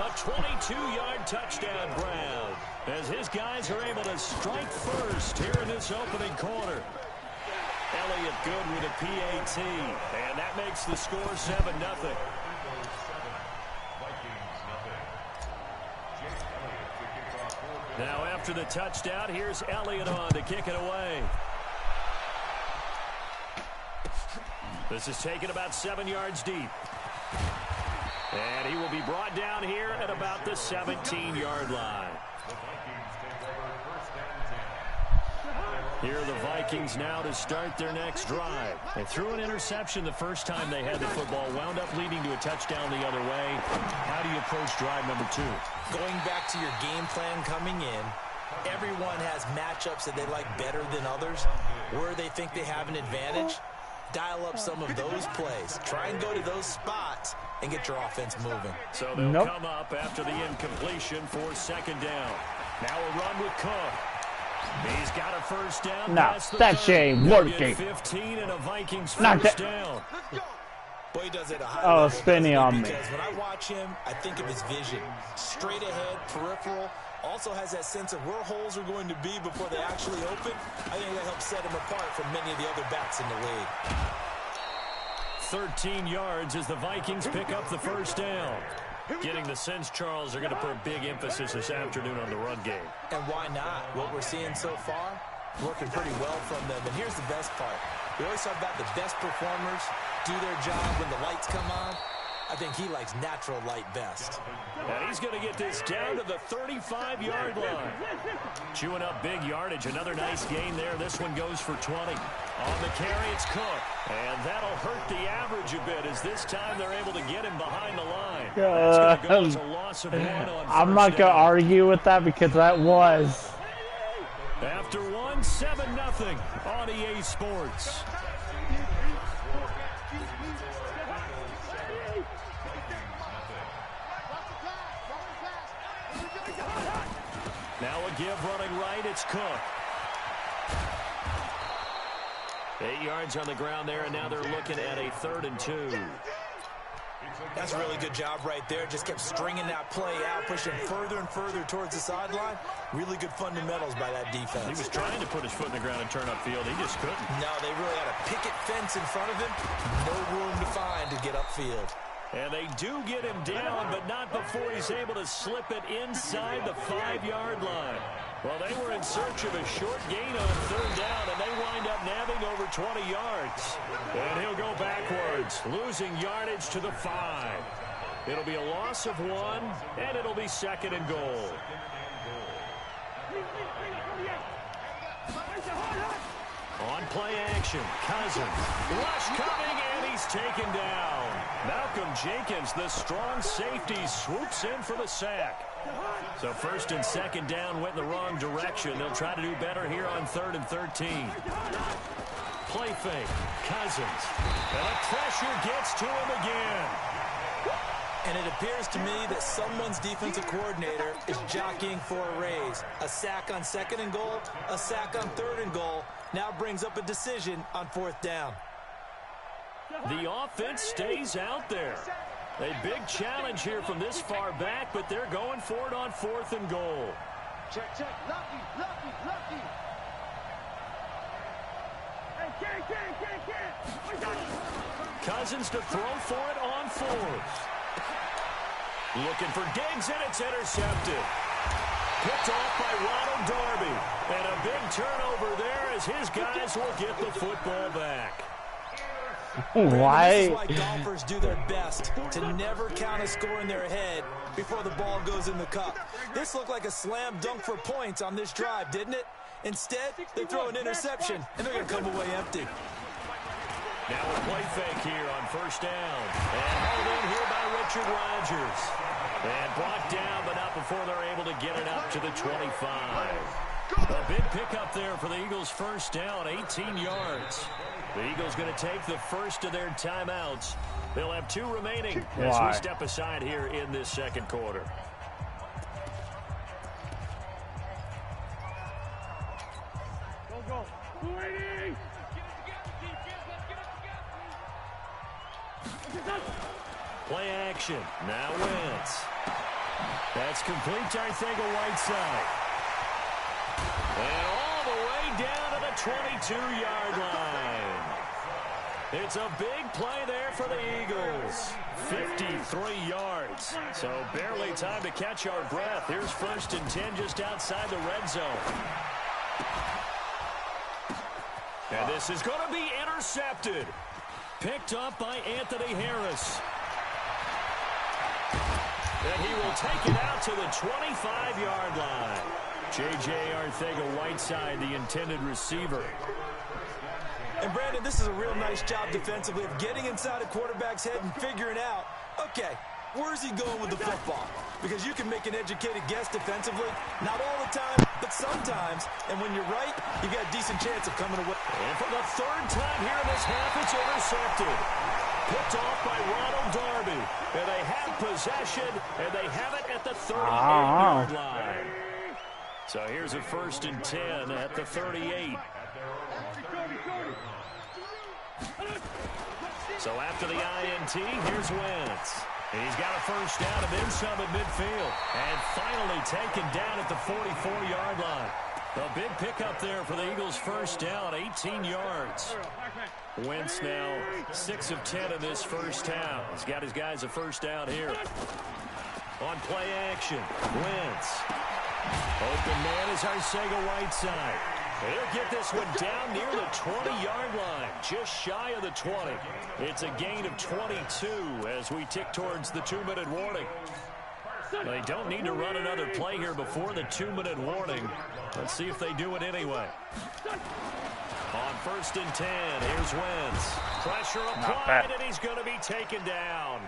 A 22-yard touchdown grab as his guys are able to strike first here in this opening quarter. Elliott good with a PAT, and that makes the score 7-0. Now after the touchdown, here's Elliott on to kick it away. This is taken about 7 yards deep. And he will be brought down here at about the 17-yard line. Here are the Vikings now to start their next drive. They threw an interception the first time they had the football, wound up leading to a touchdown the other way. How do you approach drive number 2? Going back to your game plan coming in, everyone has matchups that they like better than others. Where they think they have an advantage, dial up some of those plays. Try and go to those spots and get your offense moving. So they'll come up after the incompletion for 2nd down. Now a run with Cook. He's got a 1st down. No, that shit ain't working. 15 and a Vikings 1st down. Boy, he does it at a high level, spinning on me. Because when I watch him, I think of his vision. Straight ahead, peripheral, Also has that sense of where holes are going to be before they actually open. I think that helps set him apart from many of the other backs in the league. 13 yards as the Vikings pick up the first down. Getting the sense, Charles, they're going to put a big emphasis this afternoon on the run game. And why not? What we're seeing so far, working pretty well from them. And here's the best part. We always talk about the best performers do their job when the lights come on. I think he likes natural light best. And he's going to get this down to the 35-yard line. Chewing up big yardage. Another nice gain there. This one goes for 20. On the carry, it's Cook. And that'll hurt the average a bit as this time they're able to get him behind the line. That's going to go as a loss of 1 on I'm not going to argue with that because that was. After 1, 7-0 on EA Sports. Now a give running right, it's Cook. 8 yards on the ground there, and now they're looking at a 3rd and 2. That's a really good job right there. Just kept stringing that play out, pushing further and further towards the sideline. Really good fundamentals by that defense. He was trying to put his foot in the ground and turn upfield. He just couldn't. No, they really had a picket fence in front of him. No room to find to get upfield. And they do get him down, but not before he's able to slip it inside the 5-yard line. Well, they were in search of a short gain on 3rd down, and they wind up nabbing over 20 yards. And he'll go backwards, losing yardage to the 5. It'll be a loss of 1, and it'll be 2nd and goal. On play action, Cousins. Rush coming, and he's taken down. Malcolm Jenkins, the strong safety, swoops in for the sack. So 1st and 2nd down went in the wrong direction. They'll try to do better here on 3rd and 13. Play fake, Cousins. And the pressure gets to him again. And it appears to me that someone's defensive coordinator is jockeying for a raise. A sack on 2nd and goal, a sack on 3rd and goal. Now brings up a decision on 4th down. The offense stays out there. A big challenge here from this far back, but they're going for it on 4th and goal. Check, check. Lucky. Hey, can't. Cousins to throw for it on 4th. Looking for Diggs, and it's intercepted. Picked off by Ronald Darby. And a big turnover there as his guys will get the football back. Why? This is why golfers do their best to never count a score in their head before the ball goes in the cup. This looked like a slam dunk for points on this drive, didn't it? Instead, they throw an interception, and they're going to come away empty. Now a play fake here on 1st down. And held in here by Richard Rodgers. And brought down, but not before they're able to get it up to the 25. A big pickup there for the Eagles' 1st down, 18 yards. The Eagles going to take the first of their timeouts. They'll have 2 remaining as we step aside here in this 2nd quarter. Go. 280. Play action. Now Wentz. That's complete to Arcega-Whiteside. And all the way down to the 22-yard line. It's a big play there for the Eagles. 53 yards. So barely time to catch our breath. Here's 1st and 10 just outside the red zone. And this is going to be intercepted. Picked up by Anthony Harris. And he will take it out to the 25-yard line. J.J. Arcega-Whiteside, the intended receiver. And, Brandon, this is a real nice job defensively of getting inside a quarterback's head and figuring out, okay, where's he going with the football? Because you can make an educated guess defensively. Not all the time, but sometimes. And when you're right, you got a decent chance of coming away. And for the 3rd time here in this half, it's intercepted. Picked off by Ronald Darby. And they have possession, and they have it at the 38-yard line. So here's a 1st and 10 at the 38. So after the INT, here's Wentz. He's got a first down and then some at midfield. And finally taken down at the 44-yard line. A big pickup there for the Eagles' first down, 18 yards. Wentz now 6 of 10 in this first half. He's got his guys a first down here. On play action, Wentz. Open man is Arcega-Whiteside. He'll get this one down near the 20-yard line, just shy of the 20. It's a gain of 22 as we tick towards the 2-minute warning. They don't need to run another play here before the 2-minute warning. Let's see if they do it anyway. On 1st and 10, here's Wentz. Pressure applied, and he's going to be taken down.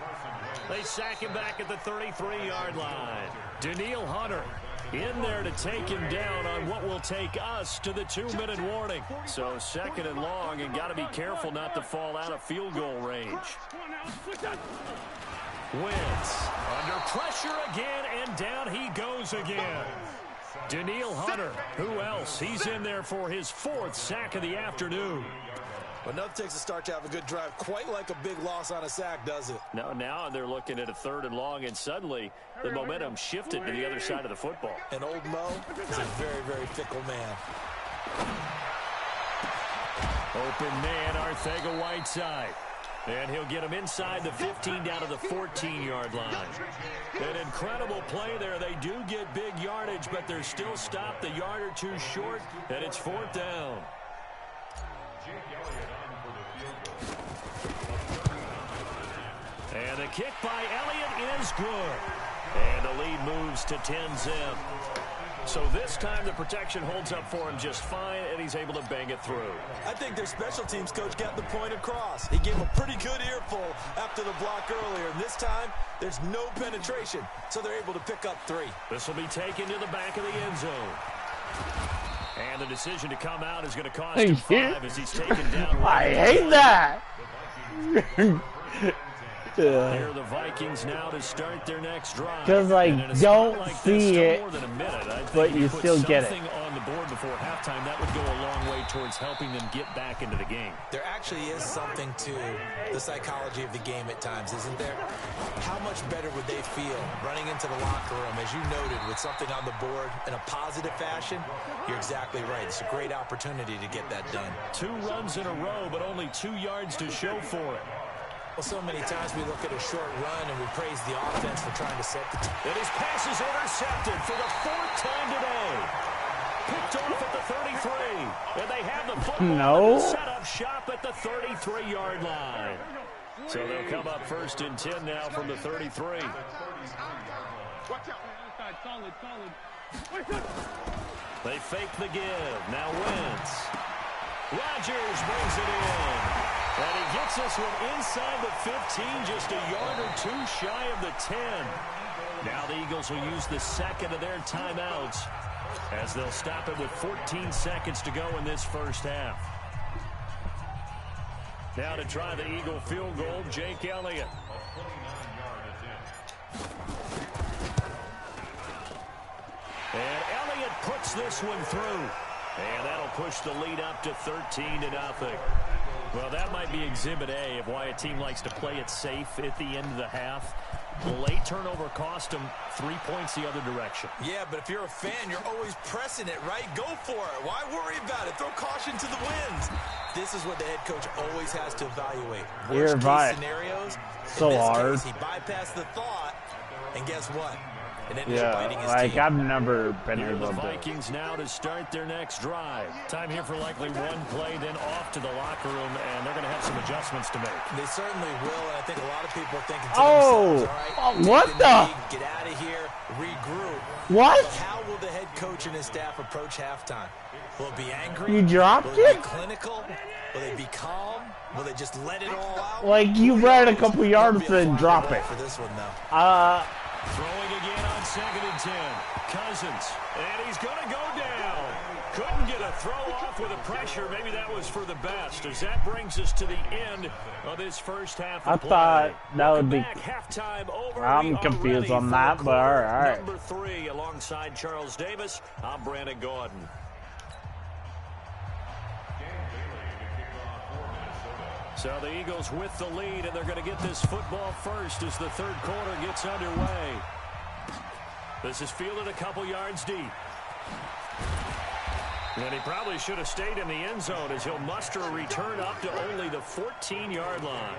They sack him back at the 33-yard line. Danielle Hunter in there to take him down on what will take us to the 2-minute warning. So 2nd and long, and got to be careful not to fall out of field goal range. Wentz under pressure again, and down he goes again. Danielle Hunter, who else? He's in there for his 4th sack of the afternoon. But nothing takes a start to have a good drive, quite like a big loss on a sack, does it? No, now they're looking at a 3rd and long, and suddenly the momentum shifted to the other side of the football. And old Mo is a very, very fickle man. Open man, Arcega-Whiteside. And he'll get him inside the 15 down to the 14-yard line. An incredible play there. They do get big yardage, but they're still stopped a yard or two short, and it's 4th down. And the kick by Elliott is good. And the lead moves to 10-zip. So this time the protection holds up for him just fine, and he's able to bang it through. I think their special teams coach got the point across. He gave a pretty good earful after the block earlier. And this time, there's no penetration, so they're able to pick up 3. This will be taken to the back of the end zone. And the decision to come out is going to cost him 5 as he's taken down. I hate that. Here are the Vikings now to start their next drive. Because I don't like see it, more than a minute, but you still get it. On the board before halftime, that would go a long way towards helping them get back into the game. There actually is something to the psychology of the game at times, isn't there? How much better would they feel running into the locker room, as you noted, with something on the board in a positive fashion? You're exactly right. It's a great opportunity to get that done. 2 runs in a row, but only 2 yards to show for it. Well, so many times we look at a short run and we praise the offense for trying to set the and his pass is intercepted for the 4th time today. Picked off at the 33. And they have the football set up shop at the 33-yard line. So they'll come up 1st and 10 now from the 33. They fake the give. Now Wentz. Rodgers brings it in. And he gets this one inside the 15, just a yard or 2 shy of the 10. Now the Eagles will use the 2nd of their timeouts as they'll stop it with 14 seconds to go in this first half. Now to try the Eagle field goal, Jake Elliott. And Elliott puts this one through. And that'll push the lead up to 13-0. Well, that might be Exhibit A of why a team likes to play it safe at the end of the half. The late turnover cost them 3 points the other direction. Yeah, but if you're a fan, you're always pressing it, right? Go for it. Why worry about it? Throw caution to the winds. This is what the head coach always has to evaluate. Worst case scenarios. So hard. Case, he bypassed the thought, and guess what? Yeah, like I've never been able to. The Vikings now to start their next drive. Time here for likely one play, then off to the locker room, and they're going to have some adjustments to make. They certainly will, and I think a lot of people are thinking to themselves, all right, what the? Get out of here, regroup. What? But how will the head coach and his staff approach halftime? Will it be angry? You dropped will it? Be clinical? Will they be calm? Will they just let it all out? Like you ran a couple yards and drop it. For this one, though. Throwing again on 2nd and 10. Cousins. And he's going to go down. Couldn't get a throw off with the pressure. Maybe that was for the best, as that brings us to the end of this first half of I thought that would be. Halftime over. I'm confused on that, but all right. Number 3 alongside Charles Davis. I'm Brandon Gordon. So the Eagles with the lead, and they're going to get this football first as the third quarter gets underway. This is fielded a couple yards deep. And he probably should have stayed in the end zone as he'll muster a return up to only the 14-yard line.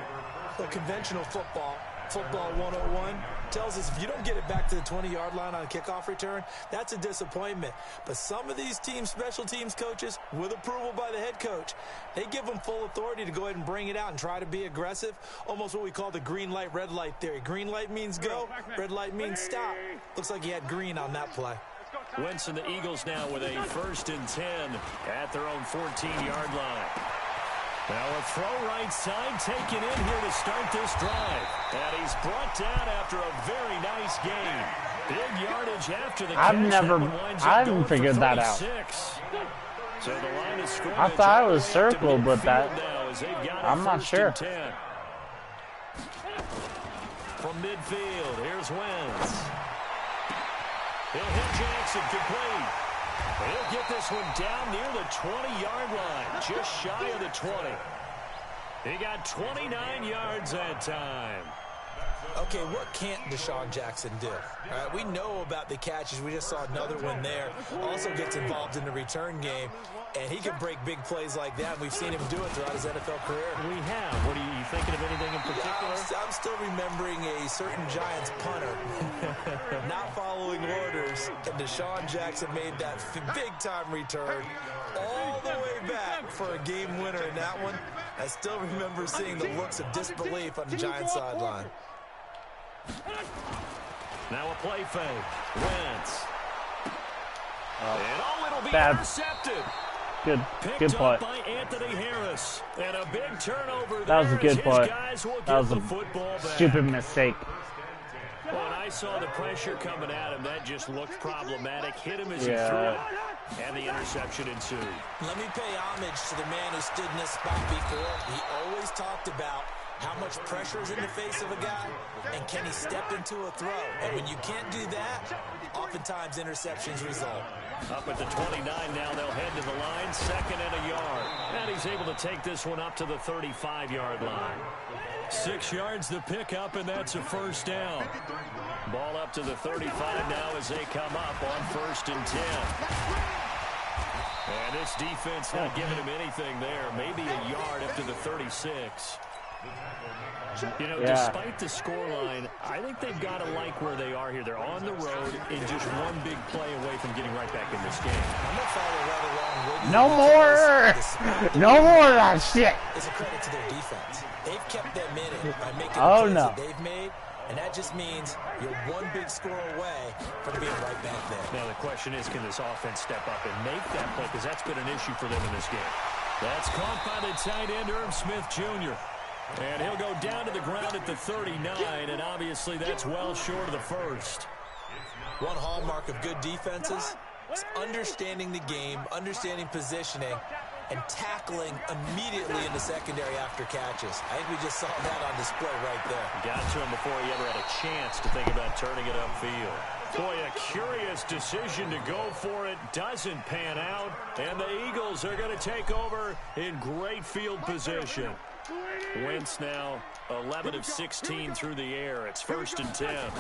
Well, conventional football 101, tells us if you don't get it back to the 20-yard line on a kickoff return, that's a disappointment. But some of these special teams coaches, with approval by the head coach, they give them full authority to go ahead and bring it out and try to be aggressive, almost what we call the green light, red light theory. Green light means go, red light means stop. Looks like he had green on that play. Wentz and the Eagles now with a 1st and 10 at their own 14-yard line. Now a throw right side taken in here to start this drive. And he's brought down after a very nice gain. Big yardage after the catch. I haven't figured that out. So the line is scored. I thought it was circled with that. I'm not sure. From midfield, here's Wentz. He'll hit Jackson complete. He'll get this one down near the 20-yard line, just shy of the 20. He got 29 yards that time. Okay, what can't Deshaun Jackson do? All right, we know about the catches. We just saw another one there. Also gets involved in the return game, and he can break big plays like that. We've seen him do it throughout his NFL career. We have. What are you thinking of anything in particular? I'm still remembering a certain Giants punter not following orders, and Deshaun Jackson made that big-time return all the way back for a game winner in that one. I still remember seeing the looks of disbelief on the Giants sideline. Now a play fake. Wentz. And it'll be intercepted. Good play. By Anthony Harris. And a big turnover. That was a good play. That was a stupid mistake. Well, and I saw the pressure coming at him. That just looked problematic. Hit him as he threw it. And the interception ensued. Let me pay homage to the man who stood in this spot before. He always talked about how much pressure is in the face of a guy, and can he step into a throw? And when you can't do that, oftentimes interceptions result. Up at the 29 now, they'll head to the line, 2nd and a yard. And he's able to take this one up to the 35-yard line. 6 yards the pickup, and that's a 1st down. Ball up to the 35 now as they come up on 1st and 10. And this defense not giving him anything there. Maybe a yard up to the 36. You know, despite the scoreline, I think they've got to like where they are here. They're on the road and just one big play away from getting right back in this game. I'm going to follow right along with you. No more! No more of that shit! It's a credit to their defense. They've kept them in it by making the plays that they've made, and that just means you're one big score away from being right back there. Now the question is, can this offense step up and make that play? Because that's been an issue for them in this game. That's caught by the tight end, Irv Smith Jr., and he'll go down to the ground at the 39, and obviously that's well short of the 1st. One hallmark of good defenses is understanding the game, understanding positioning, and tackling immediately in the secondary after catches. I think we just saw that on display right there. Got to him before he ever had a chance to think about turning it upfield. Boy, a curious decision to go for it. Doesn't pan out, and the Eagles are going to take over in great field position. Wentz now 11 of 16 through the air. It's 1st and 10.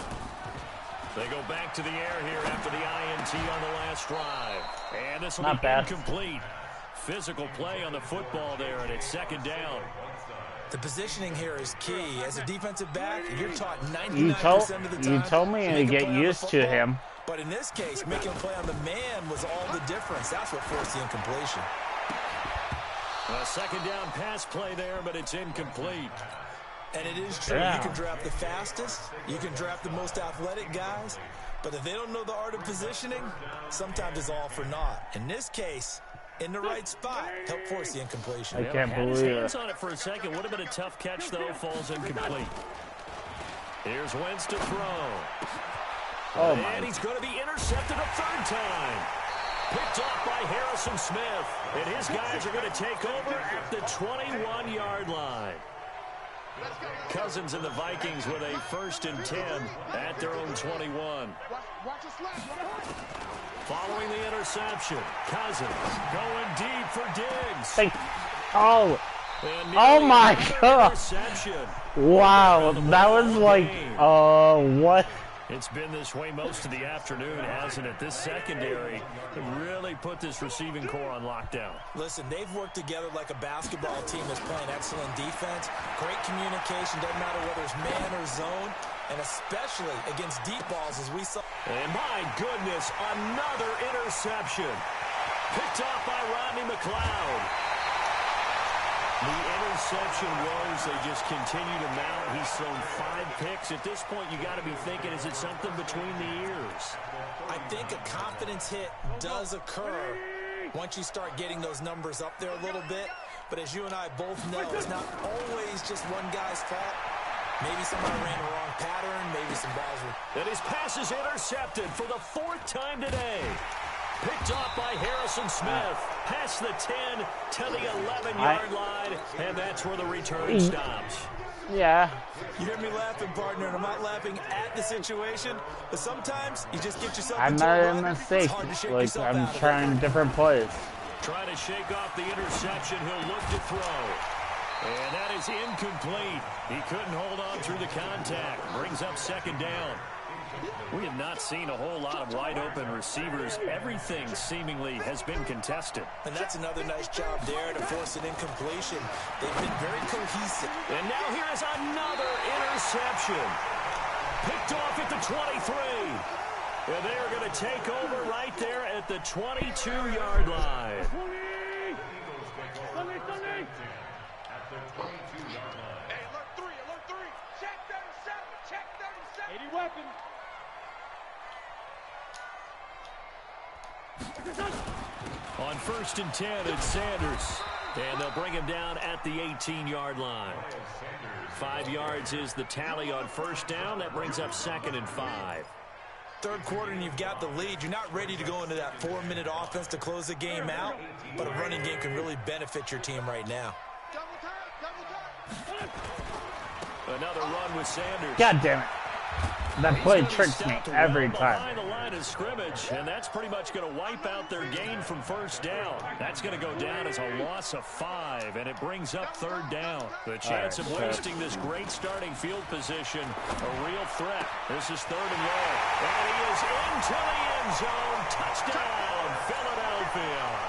They go back to the air here after the INT on the last drive. And this will be incomplete. Physical play on the football there, and it's 2nd down. The positioning here is key. As a defensive back, you're taught 99% of the time. You told me to get used to him. But in this case, making a play on the man was all the difference. That's what forced the incompletion. A 2nd down pass play there, but it's incomplete. And it is true. You can draft the fastest. You can draft the most athletic guys. But if they don't know the art of positioning, sometimes it's all for naught. In this case, in the right spot, help force the incompletion. I can't believe it. Hands on it for a second. Would have been a tough catch, though. Falls incomplete. Here's Wentz to throw. And he's going to be intercepted a 3rd time. Picked off by Harrison Smith. And his guys are going to take over at the 21-yard line. Cousins and the Vikings with a 1st and 10 at their own 21. Following the interception, Cousins going deep for Diggs. Oh my God! Wow, that was like, what? It's been this way most of the afternoon, hasn't it? This secondary really put this receiving core on lockdown. Listen, they've worked together like a basketball team that's playing excellent defense. Great communication, doesn't matter whether it's man or zone, and especially against deep balls as we saw. And my goodness, another interception. Picked off by Rodney McLeod. The interception woes, they just continue to mount. He's thrown 5 picks. At this point, you got to be thinking, is it something between the ears? I think a confidence hit does occur once you start getting those numbers up there a little bit. But as you and I both know, it's not always just one guy's fault. Maybe somebody ran the wrong pattern. Maybe some balls were... And his pass is intercepted for the 4th time today. Picked off by Harrison Smith. Past the 10 to the 11-yard line. And that's where the return stops. Yeah. You hear me laughing, partner, and I'm not laughing at the situation, but sometimes you just get yourself I'm into not a a rut. mistake. It's hard to shake Like, yourself I'm out of trying it. different plays. Trying to shake off the interception. He'll look to throw. And that is incomplete. He couldn't hold on through the contact. Brings up 2nd down. We have not seen a whole lot of wide-open receivers. Everything seemingly has been contested. And that's another nice job there to force an incompletion. They've been very cohesive. And now here is another interception. Picked off at the 23. And they are going to take over right there at the 22-yard line. Hey, alert 3, alert 3. Check 37, check 37. 80 weapons. On 1st and 10, it's Sanders. And they'll bring him down at the 18-yard line. 5 yards is the tally on 1st down. That brings up 2nd and 5. 3rd quarter and you've got the lead. You're not ready to go into that 4-minute offense to close the game out, but a running game can really benefit your team right now. Another run with Sanders. God damn it. That play tricks me every time. Behind the line of scrimmage, and that's pretty much going to wipe out their gain from 1st down. That's going to go down as a loss of 5, and it brings up 3rd down. The chance of wasting this great starting field position, a real threat. This is 3rd and long, and he is into the end zone. Touchdown, Philadelphia.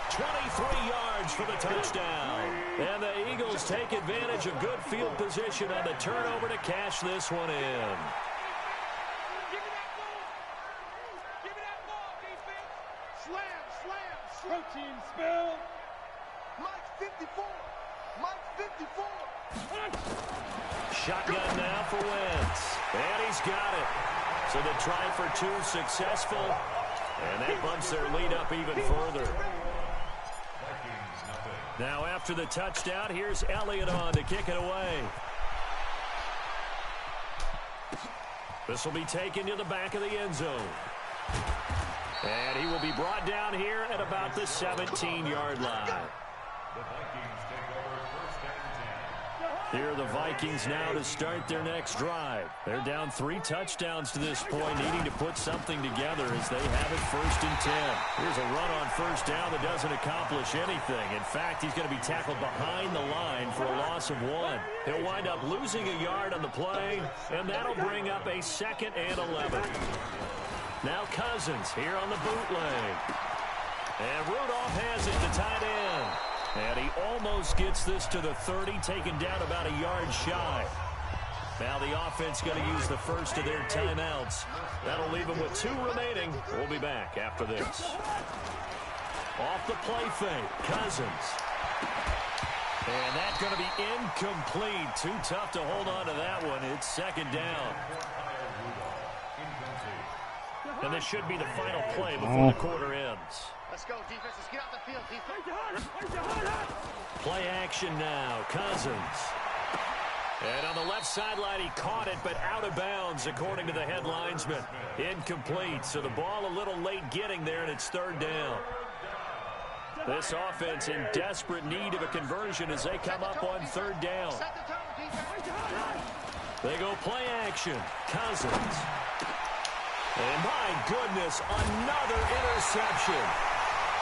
23 yards for the touchdown. And the Eagles take advantage of good field position on the turnover to cash this one in. Give me that ball, defense. Slam, slam, slam. Protein spill. Mike 54. Mike 54. Shotgun now for Wentz. And he's got it. So the try for 2 successful. And that bumps their lead up even further. Now after the touchdown, here's Elliott on to kick it away. This will be taken to the back of the end zone. And he will be brought down here at about the 17-yard line. Here are the Vikings now to start their next drive. They're down 3 touchdowns to this point, needing to put something together as they have it 1st and 10. Here's a run on 1st down that doesn't accomplish anything. In fact, he's going to be tackled behind the line for a loss of 1. He'll wind up losing a yard on the play, and that'll bring up a 2nd and 11. Now Cousins here on the bootleg. And Rudolph has it to tight end. And he almost gets this to the 30, taken down about a yard shy. Now the offense going to use the first of their timeouts. That'll leave them with 2 remaining. We'll be back after this. Off the play fake, Cousins. And that's going to be incomplete. Too tough to hold on to that one. It's 2nd down. And this should be the final play before the quarter ends. Let's go, defense. Let's get out the field, defense. Play action now. Cousins. And on the left sideline, he caught it, but out of bounds, according to the head linesman. Incomplete. So the ball a little late getting there, and it's 3rd down. This offense in desperate need of a conversion as they come up on 3rd down. They go play action. Cousins. And my goodness, another interception.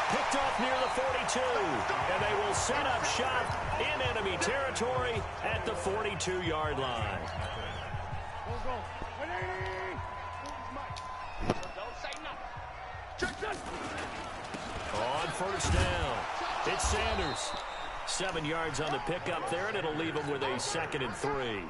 picked off near the 42. And they will set up shop in enemy territory at the 42-yard line. On first down, it's Sanders. 7 yards on the pickup there, and it'll leave them with a 2nd and 3.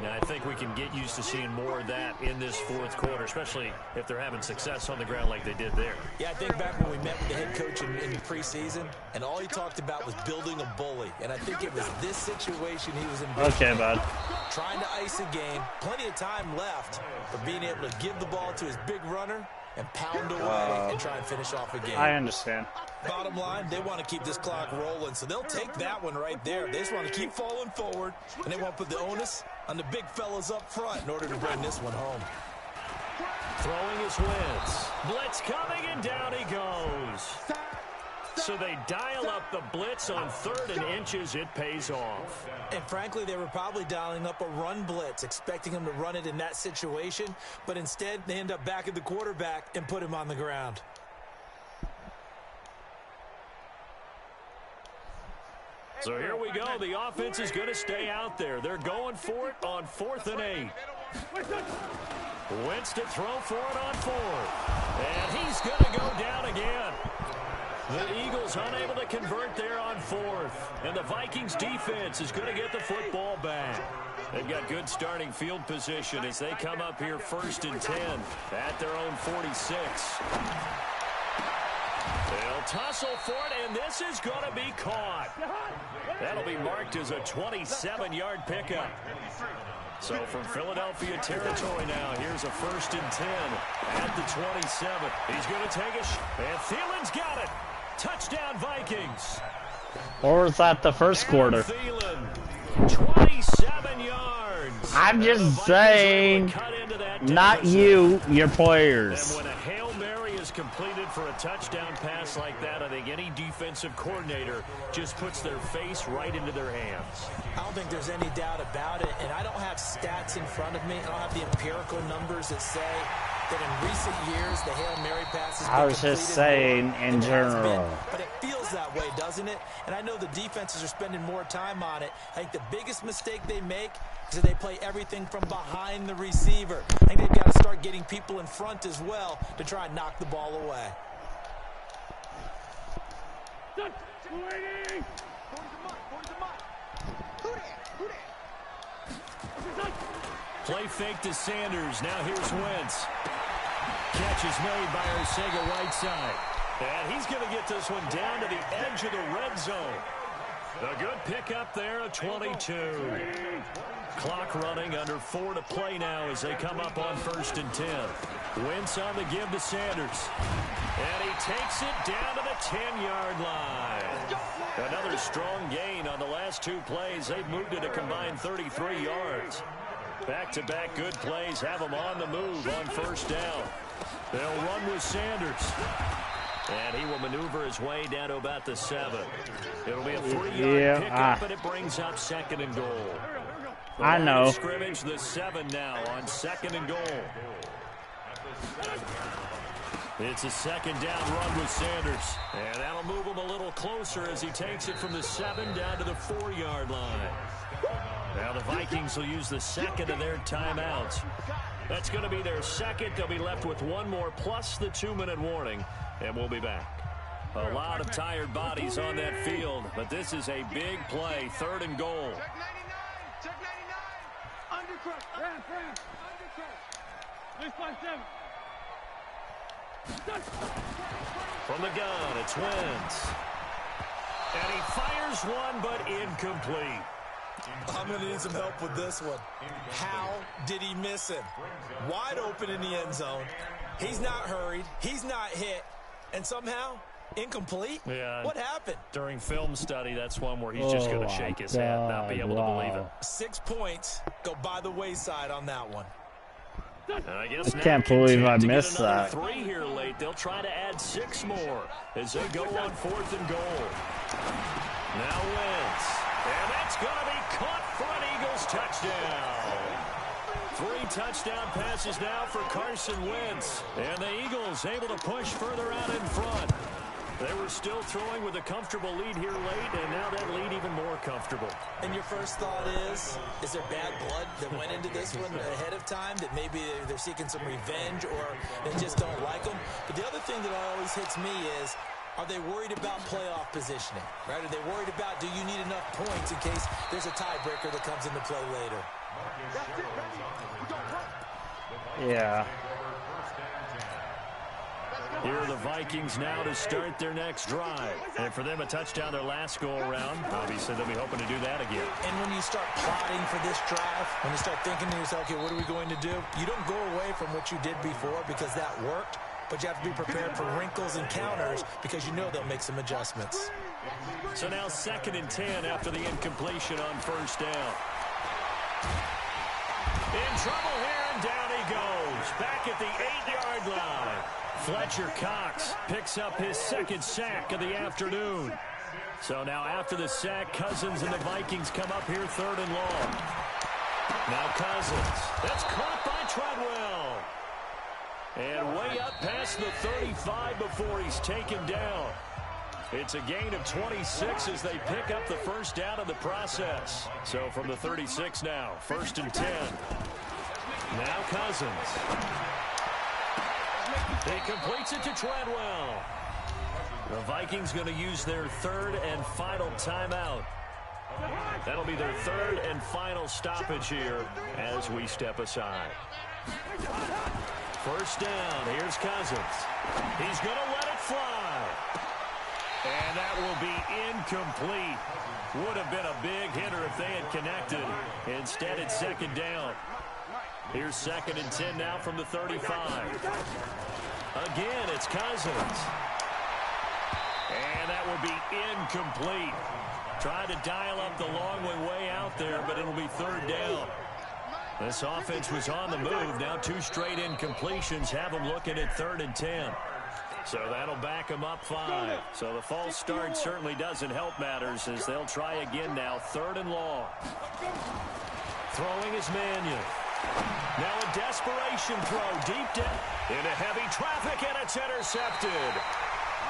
Now, I think we can get used to seeing more of that in this fourth quarter, especially if they're having success on the ground like they did there. Yeah, I think back when we met with the head coach in the preseason, and all he talked about was building a bully. And I think it was this situation he was in. Okay, bud. Trying to ice a game, plenty of time left, but being able to give the ball to his big runner and pound away and try and finish off a game. I understand. Bottom line, they want to keep this clock rolling, so they'll take that one right there. They just want to keep falling forward, and they want to put the onus on the big fellas up front in order to bring this one home. Throwing his Wentz. Blitz coming, and down he goes. So they dial up the blitz on 3rd and inches. It pays off. And frankly, they were probably dialing up a run blitz, expecting him to run it in that situation, but instead they end up back at the quarterback and put him on the ground. So here we go. The offense is going to stay out there. They're going for it on 4th and 8. Wentz to throw for it on 4th. And he's going to go down again. The Eagles unable to convert there on 4th. And the Vikings defense is going to get the football back. They've got good starting field position as they come up here 1st and 10 at their own 46. They'll tussle for it, and this is going to be caught. That'll be marked as a 27-yard pickup. So from Philadelphia territory now, here's a 1st and 10 at the 27. He's going to take a and Thielen's got it. Touchdown, Vikings. Or was that the first quarter? Thielen, 27 yards. I'm just saying, not you, your players. And when a Hail Mary is completed for a touchdown pass like that, I think any defensive coordinator just puts their face right into their hands. I don't think there's any doubt about it, and I don't have stats in front of me. I don't have the empirical numbers that say that in recent years the Hail Mary pass has been I was just saying in general. But it feels that way, doesn't it? And I know the defenses are spending more time on it. I think the biggest mistake they make is that they play everything from behind the receiver. I think they've got to start getting people in front as well to try and knock the ball away. Play fake to Sanders. Now here's Wentz. Catch is made by Arcega right side. And he's going to get this one down to the edge of the red zone. A good pickup there, a 22. Clock running, under 4 to play now as they come up on 1st and 10. Wentz on the give to Sanders. And he takes it down to the 10-yard line. Another strong gain on the last 2 plays. They've moved it a combined 33 yards. Back-to-back good plays have them on the move on 1st down. They'll run with Sanders. And he will maneuver his way down to about the 7. It'll be a 3-yard pickup, and it brings up 2nd and goal. I know. Scrimmage, the 7 now on 2nd and goal. It's a 2nd down run with Sanders. And that'll move him a little closer as he takes it from the 7 down to the 4-yard line. Now the Vikings will use the 2nd of their timeouts. That's going to be their 2nd. They'll be left with 1 more plus the 2-minute warning. And we'll be back. A lot of tired bodies on that field, but this is a big play. 3rd and goal. Check 99. Undercut. Undercut. From the gun, it's Wentz. And he fires one, but incomplete. I'm going to need some help with this one. How did he miss him? Wide open in the end zone. He's not hurried. He's not hit. And somehow, incomplete? Yeah. What happened? During film study, that's one where he's just going to shake his head, not be able to believe it. 6 points go by the wayside on that one. And I guess I can't believe I missed that. 3 here late. They'll try to add 6 more as they go on 4th and goal. Now Wentz. And that's going to be caught for an Eagles touchdown. 3 touchdown passes now for Carson Wentz. And the Eagles able to push further out in front. They were still throwing with a comfortable lead here late, and now that lead even more comfortable. And your first thought is there bad blood that went into this one ahead of time, that maybe they're seeking some revenge or they just don't like them? But the other thing that always hits me is, are they worried about playoff positioning? Right? Are they worried about, do you need enough points in case there's a tiebreaker that comes into play later? Yeah. Here are the Vikings now to start their next drive. And for them, a touchdown their last go-around. Obviously, they'll be hoping to do that again. And when you start plotting for this drive, when you start thinking to yourself, okay, what are we going to do? You don't go away from what you did before because that worked, but you have to be prepared for wrinkles and counters because you know they'll make some adjustments. So now 2nd and 10 after the incompletion on first down. In trouble here, and down he goes. Back at the 8-yard line. Fletcher Cox picks up his 2nd sack of the afternoon. So now after the sack, Cousins and the Vikings come up here 3rd and long. Now Cousins. That's caught by Treadwell. And way up past the 35 before he's taken down. It's a gain of 26 as they pick up the first down in the process. So from the 36 now, 1st and 10. Now Cousins. He completes it to Treadwell. The Vikings going to use their 3rd and final timeout. That'll be their 3rd and final stoppage here as we step aside. First down. Here's Cousins. He's going to let it fly. And that will be incomplete. Would have been a big hitter if they had connected. Instead, it's 2nd down. Here's 2nd and 10 now from the 35. Again, it's Cousins. And that will be incomplete. Tried to dial up the long way out there, but it'll be 3rd down. This offense was on the move. Now 2 straight incompletions have them looking at 3rd and 10. So that'll back them up 5. So the false start certainly doesn't help matters as they'll try again now, 3rd and long. Throwing is Mannion. Now a desperation throw deep down into heavy traffic, and it's intercepted.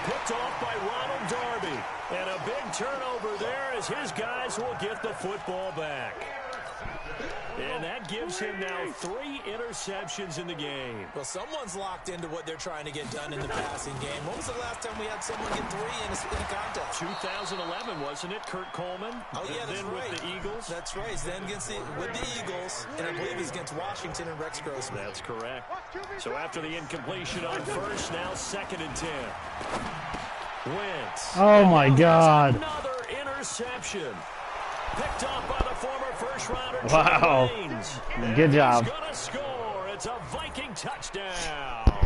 Picked off by Ronald Darby. And a big turnover there as his guys will get the football back. And that gives him now 3 interceptions in the game. Well, someone's locked into what they're trying to get done in the passing game. When was the last time we had someone get 3 in a contest? 2011, wasn't it? Kurt Coleman. Oh, yeah, that's then right. With the Eagles. That's right. Then with the Eagles, and I believe he's against Washington and Rex Grossman. That's correct. So after the incompletion on first, now 2nd and 10. Wentz. Oh, my God. Another interception. Picked up by the former first-rounder. Wow. Good job. He's gonna score. It's a Viking touchdown.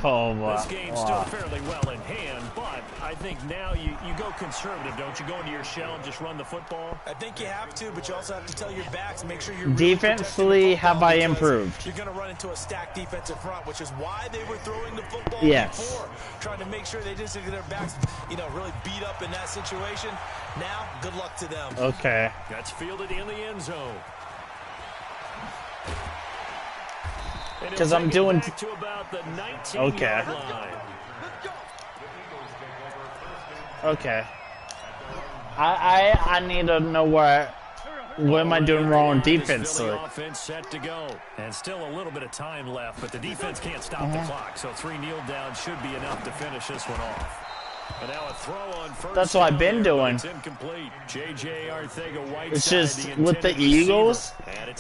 Oh, wow. This game's still fairly well in hand, but I think now you go conservative, don't you? Go into your shell and just run the football? I think you have to, but you also have to tell your backs, make sure you're defensively, have I improved? You're going to run into a stacked defensive front, which is why they were throwing the football before, trying to make sure they didn't get their backs, really beat up in that situation. Now, good luck to them. Okay. That's fielded in the end zone. Because I'm doing... To about the 19 okay. line. Okay. I need to know what am I doing wrong defensively. Offense set to go. And still a little bit of time left, but the defense can't stop the clock. So 3 kneel downs should be enough to finish this one off. And now a throw on first. That's what I've been doing. It's incomplete. JJ Arthega-Whiteside. It's just with the Eagles,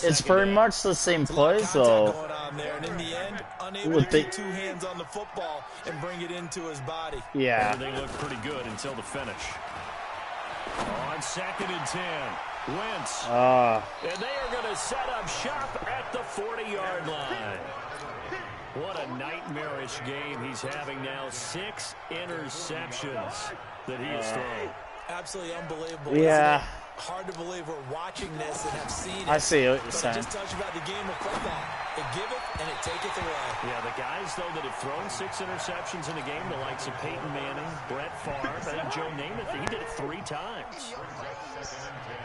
it's pretty much the same play, so And in the end, unable to get 2 hands on the football and bring it into his body. Yeah. Everything looked pretty good until the finish. On 2nd and 10, Wentz. And they are going to set up shop at the 40-yard line. What a nightmarish game he's having now. 6 interceptions that he has thrown. Absolutely unbelievable. Yeah. Hard to believe we're watching this and have seen it. I see what you're saying. It just tells you about the game of football. It giveth and it taketh away. Yeah, the guys, though, that have thrown 6 interceptions in a game, the likes of Peyton Manning, Brett Favre, and Joe Namath, he did it 3 times.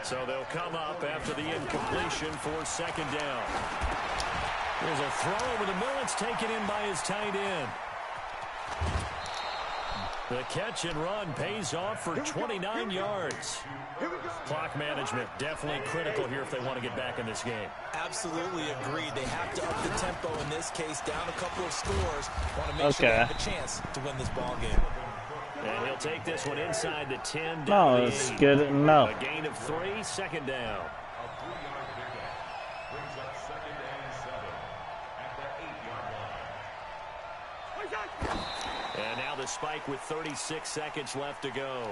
So they'll come up after the incompletion for 2nd down. There's a throw over the middle. It's taken in by his tight end. The catch and run pays off for 29 yards. Clock management definitely critical here if they want to get back in this game. Absolutely agreed. They have to up the tempo in this case, down a couple of scores. Want to make sure they have a chance to win this ball game. And he'll take this one inside the 10. No, it's good. No. A gain of 3, 2nd down. And now the spike with 36 seconds left to go.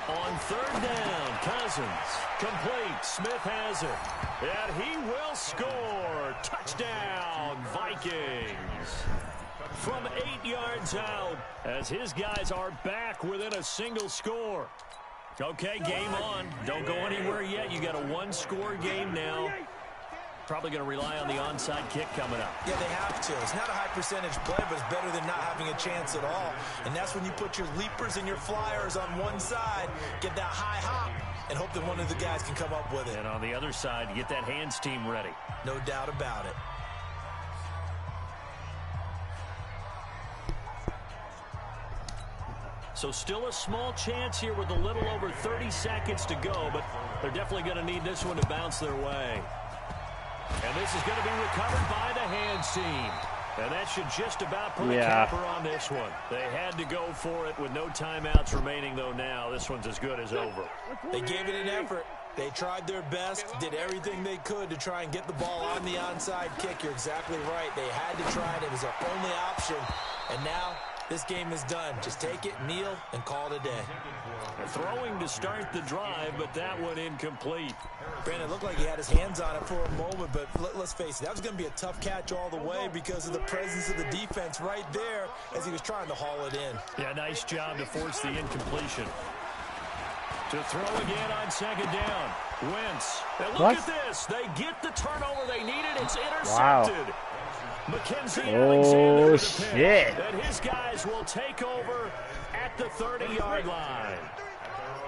On 3rd down, Cousins. Complete. Smith has it. And he will score. Touchdown, Vikings. From 8 yards out, as his guys are back within a single score. Okay, game on. Don't go anywhere yet. You got a 1-score game now. Probably going to rely on the onside kick coming up. Yeah, they have to. It's not a high percentage play, but it's better than not having a chance at all. And that's when you put your leapers and your flyers on one side, get that high hop, and hope that one of the guys can come up with it. And on the other side, get that hands team ready. No doubt about it. So still a small chance here with a little over 30 seconds to go, but they're definitely going to need this one to bounce their way. And this is going to be recovered by the hands team. And that should just about put a capper on this one. They had to go for it with no timeouts remaining, though now. This one's as good as over. They gave it an effort. They tried their best, did everything they could to try and get the ball on the onside kick. You're exactly right. They had to try it. It was their only option. And now this game is done. Just take it, kneel, and call it a day. Throwing to start the drive, but that one incomplete. Brandon, it looked like he had his hands on it for a moment, but let's face it, that was going to be a tough catch all the way because of the presence of the defense right there as he was trying to haul it in. Yeah, nice job to force the incompletion. To throw again on 2nd down. Wentz. And look at this. They get the turnover they needed. It's intercepted. Wow. Mackenzie Alexander with the shit. pick. And his guys will take over at the 30-yard line.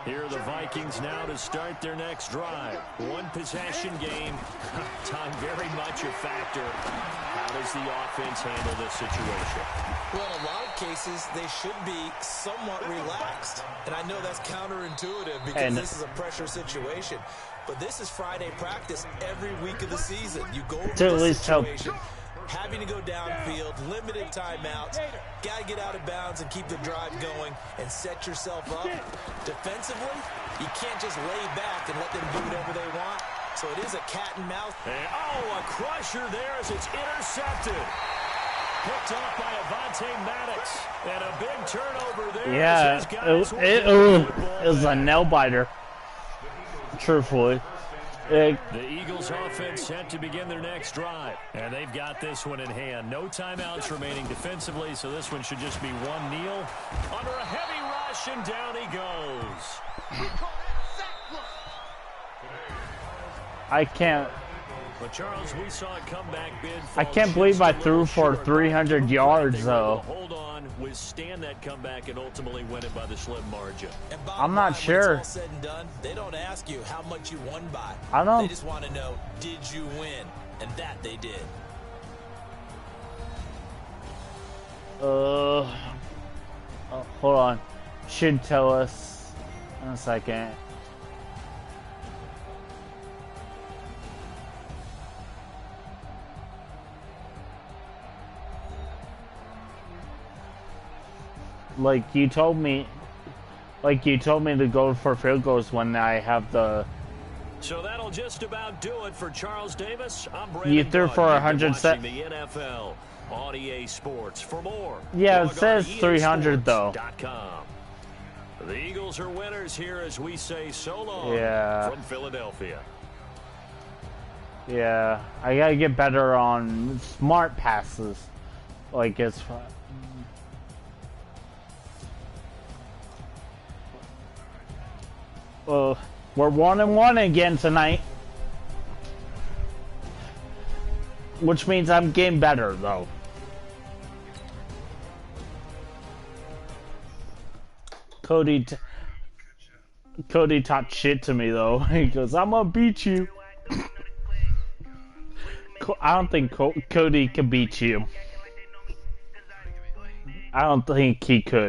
Here are the Vikings now to start their next drive. 1-possession game. Time very much a factor. How does the offense handle this situation? Well, in a lot of cases, they should be somewhat relaxed. And I know that's counterintuitive because this is a pressure situation. But this is Friday practice every week of the season. You go over this situation, having to go downfield, limited timeouts, got to get out of bounds and keep the drive going and set yourself up. Defensively, you can't just lay back and let them do whatever they want. So it is a cat and mouse. And, a crusher there as it's intercepted. Picked off by Avonte Maddox. And a big turnover there. Yeah, it was a nail-biter. Truthfully. The Eagles offense set to begin their next drive. And they've got this one in hand. No timeouts remaining defensively, so this one should just be one kneel. Under a heavy rush, and down he goes. I can't. But Charles, we saw a comeback bid. I can't believe I threw for 300 yards, though. Hold on, withstand that comeback, and ultimately win it by the slim margin. I'm not sure. All said and done, they don't ask you how much you won by. I don't. They just want to know, did you win? And that they did. Oh, hold on. Should tell us in a second. Like you told me to go for field goals when I have the. So that'll just about do it for Charles Davis. I'm Brandon. You threw for 100 the NFL on EA Sports. For more, yeah, it says 300 though. The Eagles are winners here as we say so long from Philadelphia. Yeah, I gotta get better on smart passes. Like it's. We're 1-1 again tonight, which means I'm getting better though. Cody talked shit to me though. He goes, "I'm gonna beat you." I don't think Cody can beat you. I don't think he could.